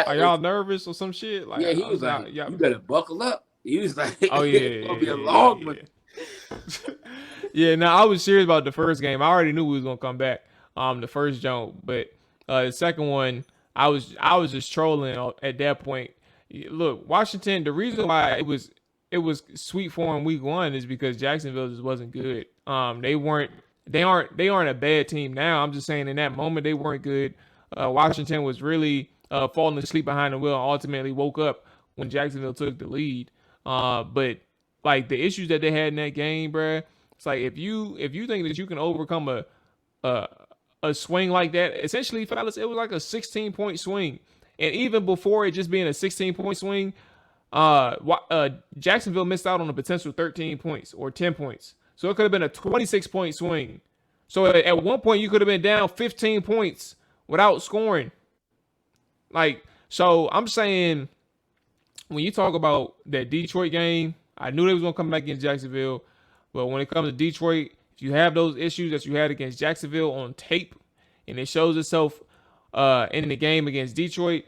are y'all nervous or some shit? Like, yeah, he was like, "You better buckle up." He was like, "Oh yeah, it's gonna be a long one." Yeah, no, I was serious about the first game. I already knew we was gonna come back. The first jump, but the second one, I was just trolling at that point. Look, Washington. The reason why it was sweet for him week 1 is because Jacksonville just wasn't good. They aren't a bad team now. I'm just saying in that moment they weren't good. Washington was really falling asleep behind the wheel and ultimately woke up when Jacksonville took the lead. But like the issues that they had in that game, bruh, it's like if you think that you can overcome a swing like that, essentially, fellas, it was like a 16-point swing. And even before it just being a 16-point swing, Jacksonville missed out on a potential 13 points or 10 points. So it could have been a 26-point swing. So at one point you could have been down 15 points without scoring. Like, so I'm saying when you talk about that Detroit game, I knew they was going to come back against Jacksonville. But when it comes to Detroit, if you have those issues that you had against Jacksonville on tape and it shows itself in the game against Detroit,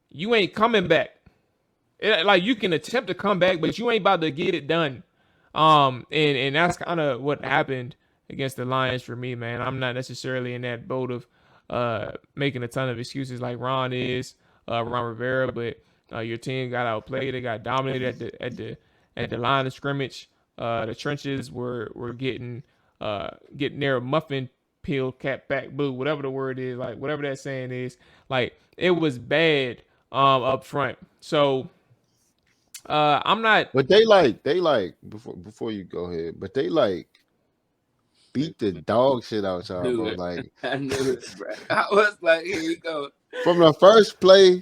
you ain't coming back. Like, you can attempt to come back, but you ain't about to get it done. And that's kind of what happened against the Lions for me, man. I'm not necessarily in that boat of making a ton of excuses like Ron Rivera, but your team got outplayed. They got dominated at the line of scrimmage. The trenches were getting their muffin peel cap back blue, whatever the word is, like whatever that saying is. Like, it was bad up front. So I'm not. But they like before you go ahead. But they like beat the dog shit out y'all, bro. Like, I knew it, bro. I was like, here you go. From the first play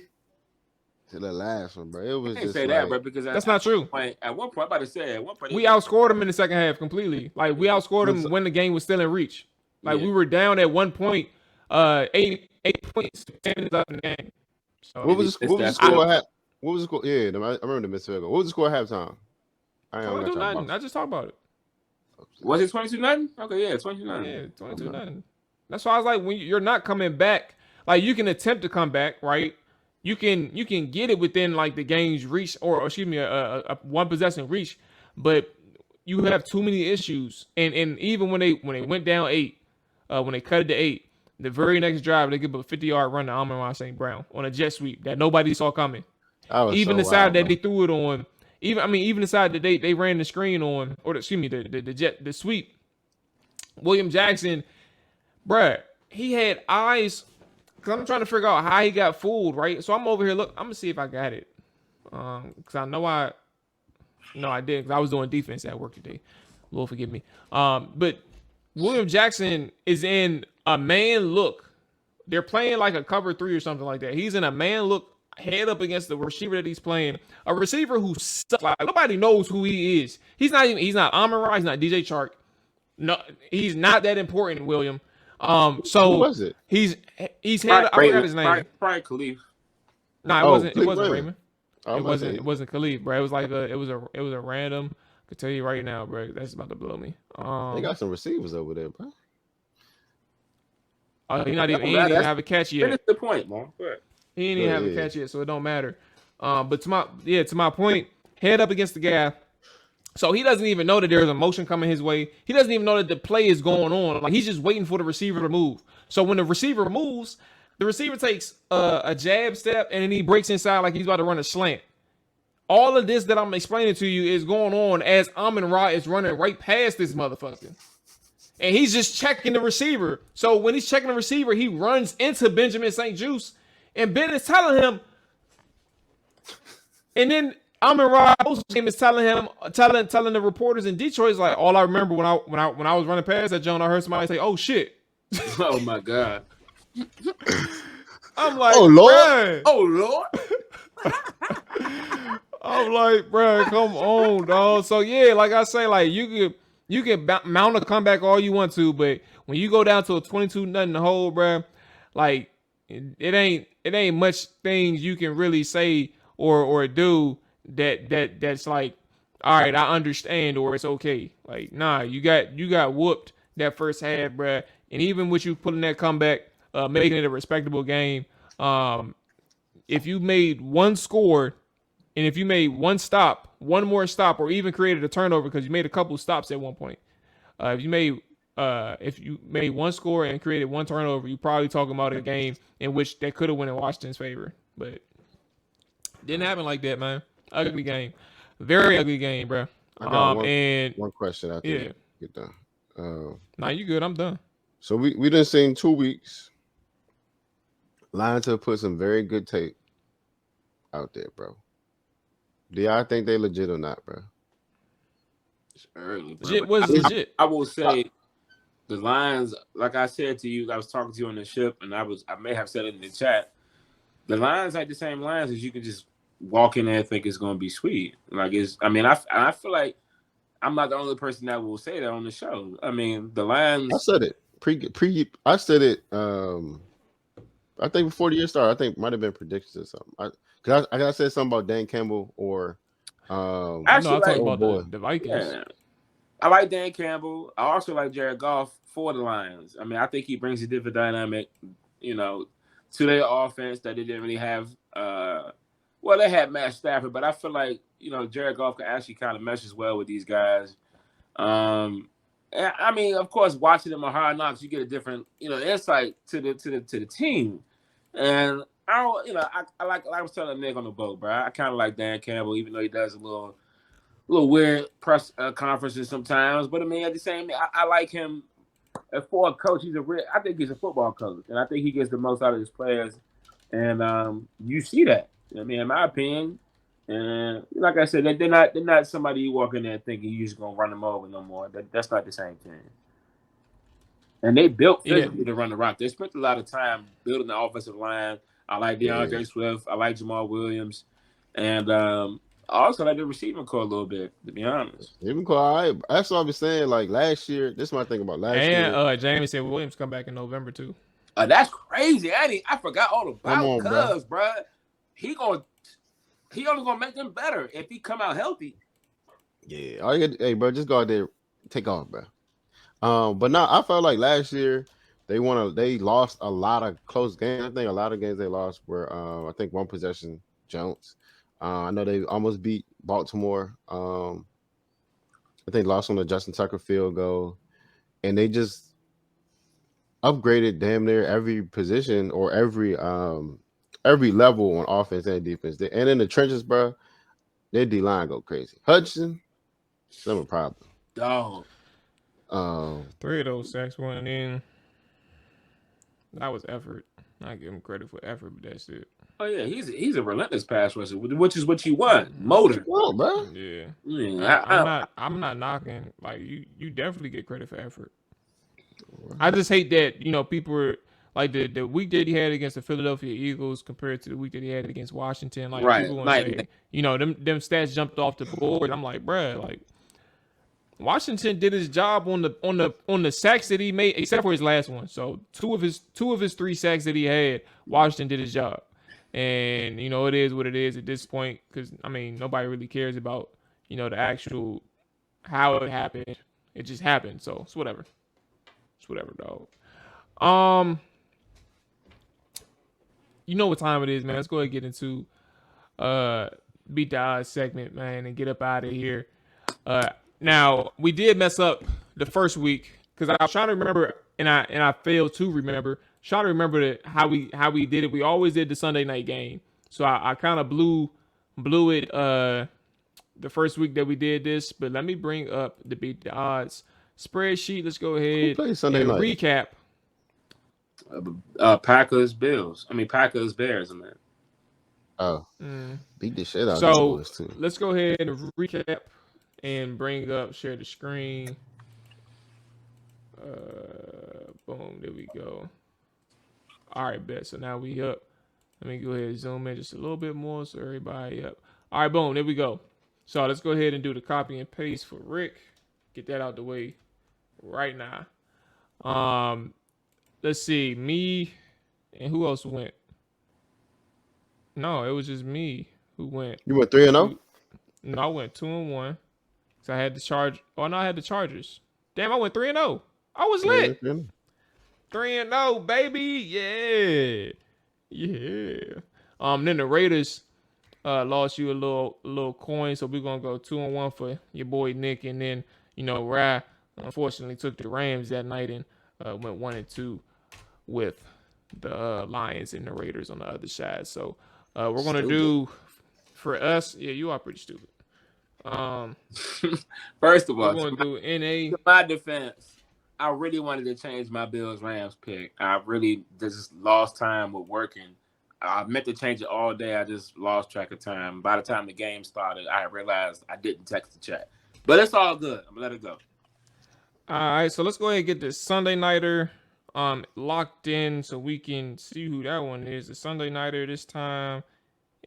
to the last one, bro. It was just say that, bro, because that's not true. At one point, I'm about to say, we outscored them in the second half completely. Like, we outscored them when the game was still in reach. Like, we were down at one point, 8 points, 10 minutes left in the game. So What was the score? What was the score? Yeah, I remember the missed field goal. What was the score at halftime? I ain't got nothing. I just talked about it. Was it 22-0? Okay, yeah, 22-0. Yeah, 22-0. That's why I was like, when you're not coming back, like you can attempt to come back, right? You can get it within like the game's reach, or excuse me, a one possession reach, but you have too many issues. And even when they went down 8, when they cut it to 8, the very next drive they give a 50-yard run to Amon-Ra St. Brown on a jet sweep that nobody saw coming. Even the side that they threw it on, even the side that they ran the screen on, or excuse me, the sweep. William Jackson, bruh, he had eyes. Cause I'm trying to figure out how he got fooled, right? So I'm over here. Look, I'm gonna see if I got it. Cause I know I did. Cause I was doing defense at work today. Lord forgive me. But William Jackson is in a man look. They're playing like a cover 3 or something like that. He's in a man look, head up against the receiver that he's playing. A receiver who sucks. Like, nobody knows who he is. He's not Amon-Ra. He's not DJ Chark. No, he's not that important, William. So who was it? He's had. I forgot his name. Probably Khalif. No, it wasn't. It wasn't Raymond. Raymond. It wasn't Khalif, bro. It was like it was a random. I can tell you right now, bro. That's about to blow me. They got some receivers over there, bro. He didn't even have a catch yet. Finish the point, man. He didn't even have a catch yet, so it don't matter. But to my point, head up against the guy. So he doesn't even know that there's a motion coming his way. He doesn't even know that the play is going on. Like, he's just waiting for the receiver to move. So when the receiver moves, the receiver takes a jab step and then he breaks inside like he's about to run a slant. All of this that I'm explaining to you is going on as Amon-Ra is running right past this motherfucker. And he's just checking the receiver. So when he's checking the receiver, he runs into Benjamin St. Juice. And Ben is telling him. And then Amon-Ra is telling the reporters in Detroit, is like, all I remember when I was running past that John, I heard somebody say, "Oh shit." Oh my God. I'm like, oh Lord. Bruh. Oh Lord. I'm like, bro, come on, dog. So yeah, like I say, like you can mount a comeback all you want to, but when you go down to a 22-0 hole, bro, like it ain't much things you can really say or do that's like, all right, I understand, or it's okay. Like, nah, you got whooped that first half, bro. And even with you putting that comeback, making it a respectable game, if you made one score and if you made one more stop, or even created a turnover, because you made a couple stops at one point, if you made one score and created one turnover, you probably talking about a game in which that could have went in Washington's favor, but didn't happen like that, man. Ugly game, very ugly game, bro. I got one question after you get done. Nah, you good? I'm done. So we done seen 2 weeks. Lions have put some very good tape out there, bro. Do y'all think they legit or not, bro? It's early, bro. Legit was legit. I will say the Lions, like I said to you, I was talking to you on the ship, and I may have said it in the chat. The Lions like the same Lions as you can just walk in there and think it's gonna be sweet. Like I feel like I'm not the only person that will say that on the show. I mean, the Lions. I said it I said it. I think before the year started, I think might have been predictions or something. Because I said something about Dan Campbell or. Actually, I talking about the Vikings. Yeah. I like Dan Campbell. I also like Jared Goff for the Lions. I mean, I think he brings a different dynamic, to their offense that they didn't really have. Well, they had Matt Stafford, but I feel like Jared Goff can actually kind of mesh as well with these guys. And I mean, of course, watching them on Hard Knocks, you get a different insight to the team. And I like I was telling Nick on the boat, bro. I kind of like Dan Campbell, even though he does a little weird press conferences sometimes. But I mean, at the same time, I like him. As for a coach, I think he's a football coach, and I think he gets the most out of his players. And you see that. I mean, in my opinion, and like I said, they're not somebody you walk in there thinking you're just gonna run them over no more. That's not the same thing. And they built physically to run the rock. They spent a lot of time building the offensive line. I like DeAndre Swift. I like Jamal Williams, and I also like the receiving core a little bit. To be honest, even core. That's what I was saying. Like last year, this is my thing about last year. And Jamie said Williams come back in November too. That's crazy. I forgot all about Cubs, bro. he only gonna make them better if he come out healthy. Yeah. All you got, hey, bro, just go out there, take off, bro. But no, I felt like last year they lost a lot of close games. I think a lot of games they lost were I think one possession Jones. I know they almost beat Baltimore. I think lost on the Justin Tucker field goal, and they just upgraded damn near every position or every level on offense and defense. And in the trenches, bro, their D line go crazy. Hudson, no problem. Dog. 3 of those sacks went in. That was effort. I give him credit for effort, but that's it. Oh yeah, he's a relentless pass rusher, which is what you want. Motor. Well, bro. Yeah. I'm not knocking. Like you definitely get credit for effort. I just hate that, people were like the week that he had against the Philadelphia Eagles compared to the week that he had against Washington. Like Right. people want to say, them stats jumped off the board. I'm like, bruh, like Washington did his job on the sacks that he made, except for his last one. So two of his 3 sacks that he had, Washington did his job. And it is what it is at this point, because nobody really cares about the actual how it happened. It just happened. So it's whatever. It's whatever, dog. You know what time it is, man. Let's go ahead and get into beat the odds segment, man, and get up out of here. Now we did mess up the first week because I was trying to remember, and I failed to remember. Trying to remember how we did it. We always did the Sunday night game, so I kind of blew it the first week that we did this. But let me bring up the beat the odds spreadsheet. Let's go ahead and recap. Packers Bears, man. Oh, beat the shit out. So let's go ahead and recap and bring up, share the screen. Boom, there we go. All right, bet. So now we up. Let me go ahead and zoom in just a little bit more so everybody up. All right, boom, there we go. So let's go ahead and do the copy and paste for Rick. Get that out the way right now. Let's see, me and who else went? No, it was just me who went. You went 3-0? No, I went 2-1. So I had the charge. Oh no, I had the Chargers. Damn, I went 3-0. I was lit. 3-0, baby. Yeah. Then the Raiders lost you a little coin, so we're gonna go 2-1 for your boy Nick, and then Rye unfortunately took the Rams that night and went 1-2 with the Lions and the Raiders on the other side. So we're gonna do for us. Yeah, you are pretty stupid. First of all, we're gonna do NA. To my defense, I really wanted to change my Bills Rams pick. I really just lost time with working. I meant to change it all day. I just lost track of time. By the time the game started, I realized I didn't text the chat. But it's all good. I'm gonna let it go. All right, so let's go ahead and get this Sunday nighter locked in so we can see who that one is. The Sunday nighter this time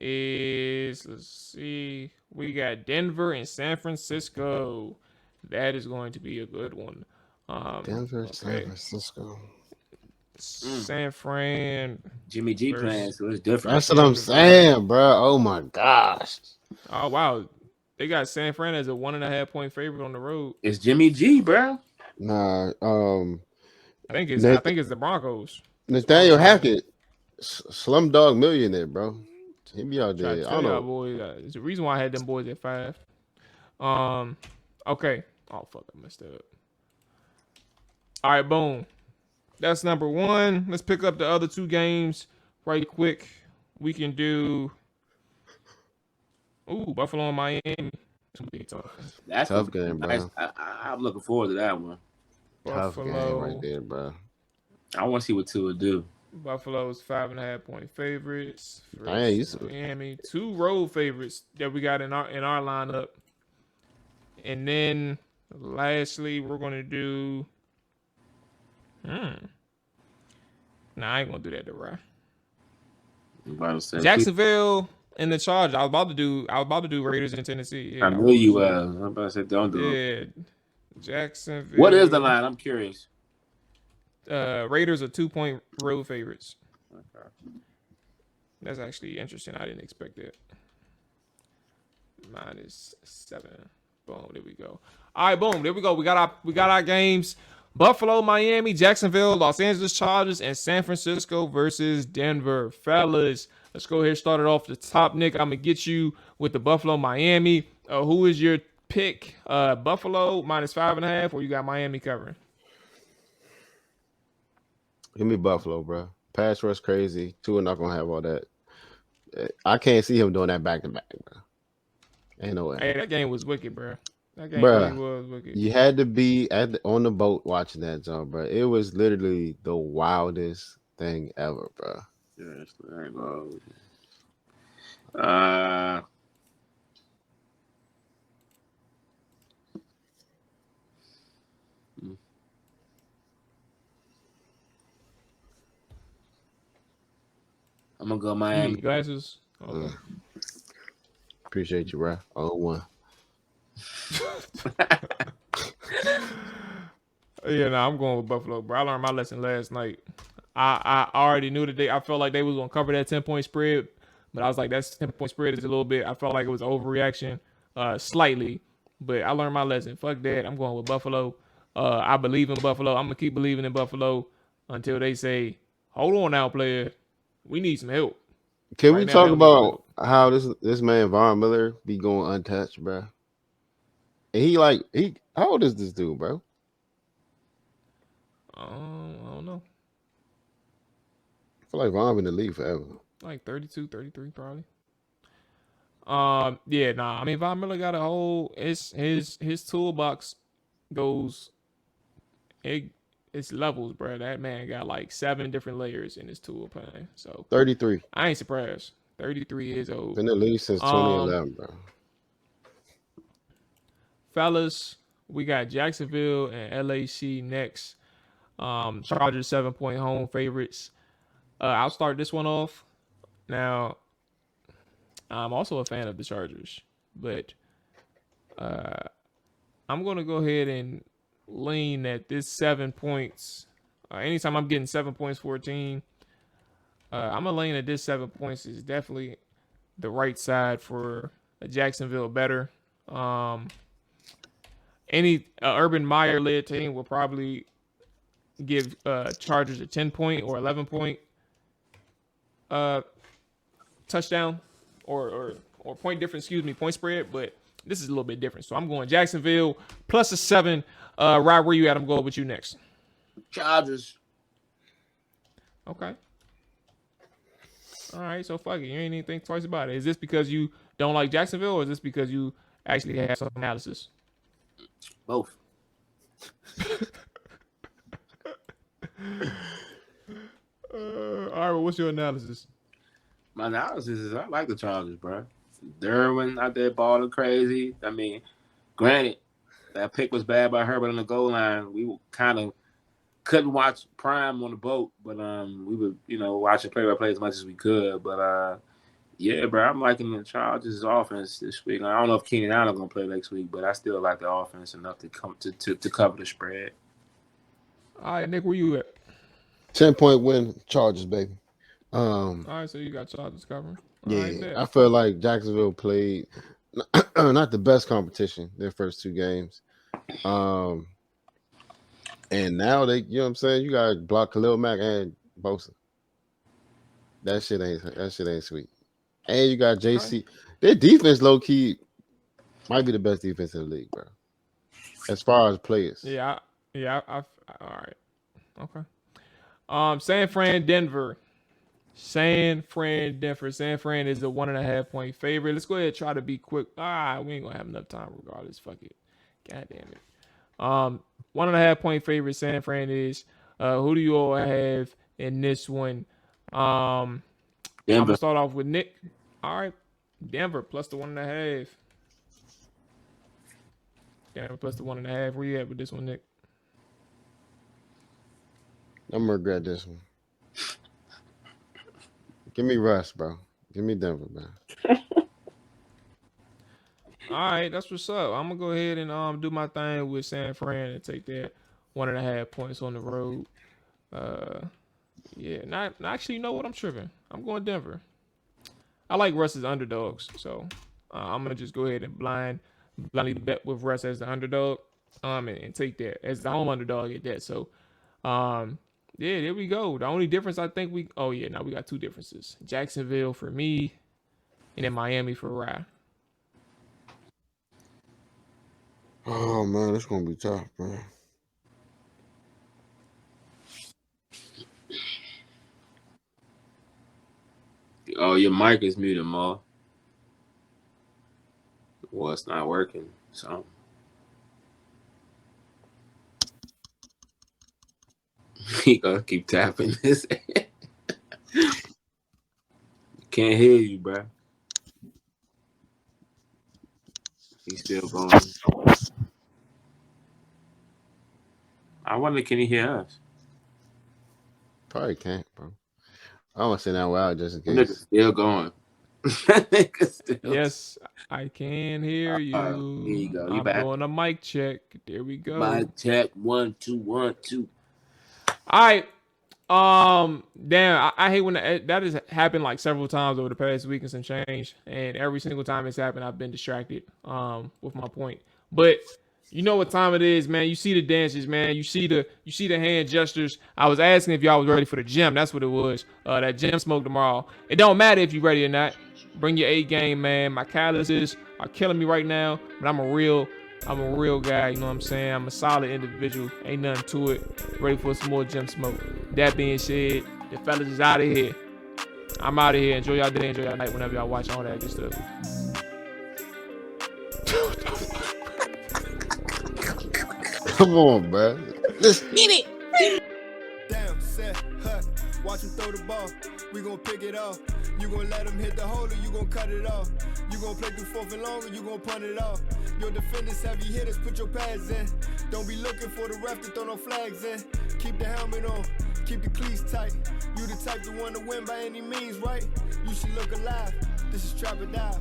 is, let's see, we got Denver and San Francisco. That is going to be a good one. Denver, okay. San Francisco. San Fran. Jimmy G playing, so it's different. That's what I'm saying, bro. Oh my gosh. Oh wow, they got San Fran as a 1.5 point favorite on the road. It's Jimmy G, bro. Nah. I think it's the Broncos. Nathaniel Hackett, Slumdog Millionaire, bro. He be out there. I don't know. Boys, it's the reason why I had them boys at 5. Okay. Oh fuck, I messed that up. All right, boom. That's number 1. Let's pick up the other 2 games right quick. We can do Buffalo and Miami. That's tough game, bro. Nice. I'm looking forward to that one. Tough game right there, bro. I want to see what Tua do. Buffalo's 5.5 point favorites. Miami, 2 road favorites that we got in our lineup. And then lastly, we're gonna do. Nah, I ain't gonna do that to Rye. Jacksonville and the Chargers. I was about to do Raiders in Tennessee. Yeah, I knew you were. I'm about to say don't do it. Yeah, Jacksonville. What is the line? I'm curious. Raiders are 2 point road favorites. Okay. That's actually interesting. I didn't expect that. -7. Boom. There we go. All right. Boom. There we go. We got our games. Buffalo, Miami, Jacksonville, Los Angeles Chargers, and San Francisco versus Denver. Fellas, let's go ahead and start it off the top. Nick, I'm gonna get you with the Buffalo, Miami. Who is your pick? Buffalo -5.5, or you got Miami covering? Give me Buffalo, bro. Pass rush crazy. Tua not gonna have all that. I can't see him doing that back to back, bro. Ain't no way. Hey, that game was wicked, bro. That game Bruh, really was wicked. You had to be on the boat watching that, John, bro. It was literally the wildest thing ever, bro. Yes, there you go. I'm gonna go You Miami. need glasses. Okay. Appreciate you, bro. 0-1. Yeah, no, I'm going with Buffalo, bro. I learned my lesson last night. I already knew that I felt like they was gonna cover that 10-point spread, but I was like, that 10-point spread is a little bit. I felt like it was overreaction, slightly, but I learned my lesson. Fuck that. I'm going with Buffalo. I believe in Buffalo. I'm gonna keep believing in Buffalo until they say, "Hold on now, player. We need some help." Can Right we now, talk they don't need no about how this man Von Miller be going untouched, bro? And he how old is this dude, bro? I don't know. I feel like Von been in the league forever. Like 32, 33 probably. Yeah, nah. I mean, Von Miller got a whole his toolbox goes it's levels, bro. That man got like 7 different layers in his tool pan. So 33. I ain't surprised. 33 years old. Been in the league since 2011, bro. Fellas, we got Jacksonville and LAC next. Chargers 7-point home favorites. I'll start this one off. Now, I'm also a fan of the Chargers, but I'm going to go ahead and lean at this 7 points. Anytime I'm getting 7 points for a team, I'm going to lean at this 7 points is definitely the right side for Jacksonville better. Any Urban Meyer led team will probably give Chargers a 10-point or 11-point touchdown or point difference, point spread, but this is a little bit different. So I'm going Jacksonville plus a 7. Right where you at? I'm going with you next. Chargers. Okay. All right, so fuck it. You ain't even think twice about it. Is this because you don't like Jacksonville, or is this because you actually have some analysis? Both. All right, well, what's your analysis? My analysis is I like the Chargers, bro. Derwin out there balling crazy. I mean, granted, that pick was bad by Herbert on the goal line. We kind of couldn't watch Prime on the boat, but we would, watching play-by-play as much as we could. But yeah, bro, I'm liking the Chargers' offense this week. I don't know if Keenan Allen gonna play next week, but I still like the offense enough to come to cover the spread. All right, Nick, where you at? 10-point win, Chargers, baby. All right, so you got Chargers covering. Yeah, I feel like Jacksonville played not the best competition their first 2 games. And now they, you know what I'm saying, you got to block Khalil Mack and Bosa. That shit ain't sweet. And you got JC. Their defense, low key, might be the best defense in the league, bro. As far as players. Yeah. All right. Okay. San Fran, Denver. San Fran is a 1.5-point favorite. Let's go ahead and try to be quick. We ain't gonna have enough time regardless. Fuck it. God damn it. 1.5-point favorite. San Fran is. Who do you all have in this one? I'm gonna start off with Nick. All right, Denver plus the 1.5. Denver plus the 1.5. Where you at with this one, Nick? I'm gonna regret this one. Give me Russ, bro. Give me Denver, man. All right, that's what's up. I'm gonna go ahead and do my thing with San Fran and take that 1.5 points on the road. Yeah, not actually. You know what? I'm tripping. I'm going Denver. I like Russ as underdogs, so I'm gonna just go ahead and blindly bet with Russ as the underdog, and take that as the home underdog at that. So, yeah, there we go. The only difference I think we got two differences: Jacksonville for me, and then Miami for Rye. Oh man, it's gonna be tough, man. Oh, your mic is muted, Ma. Well, it's not working. So he gonna keep tapping this. Can't hear you, bro. He's still going. I wonder, can he hear us? Probably can't, bro. I don't want to say that loud just in That nigga's case. still going. That nigga's still. Yes, I can hear you. Here you go. You I'm back? doing a mic check. There we go. Mic check. 1 2 1 2. All right. Damn, I hate when that has happened like several times over the past week and some change, and every single time it's happened, I've been distracted with my point. But you know what time it is, man. You see the dances, man. You see the hand gestures. I was asking if y'all was ready for the gym. That's what it was. That gym smoke tomorrow. It don't matter if you're ready or not. Bring your A game, man. My calluses are killing me right now, but I'm a real guy, you know what I'm saying? I'm a solid individual. Ain't nothing to it. Ready for some more gym smoke. That being said, the fellas is out of here. I'm out of here. Enjoy y'all day, enjoy y'all night whenever y'all watch all that good stuff. Come on, bro. Let's get it. Down, set, hut. Watch him throw the ball. We gon' pick it off. You gon' let him hit the hole or you gon' cut it off. You gon' play through fourth and long or you gon' punt it off. Your defenders heavy hitters, put your pads in. Don't be looking for the ref to throw no flags in. Keep the helmet on, keep the cleats tight. You the type to want to win by any means, right? You should look alive. This is Trap or Dive.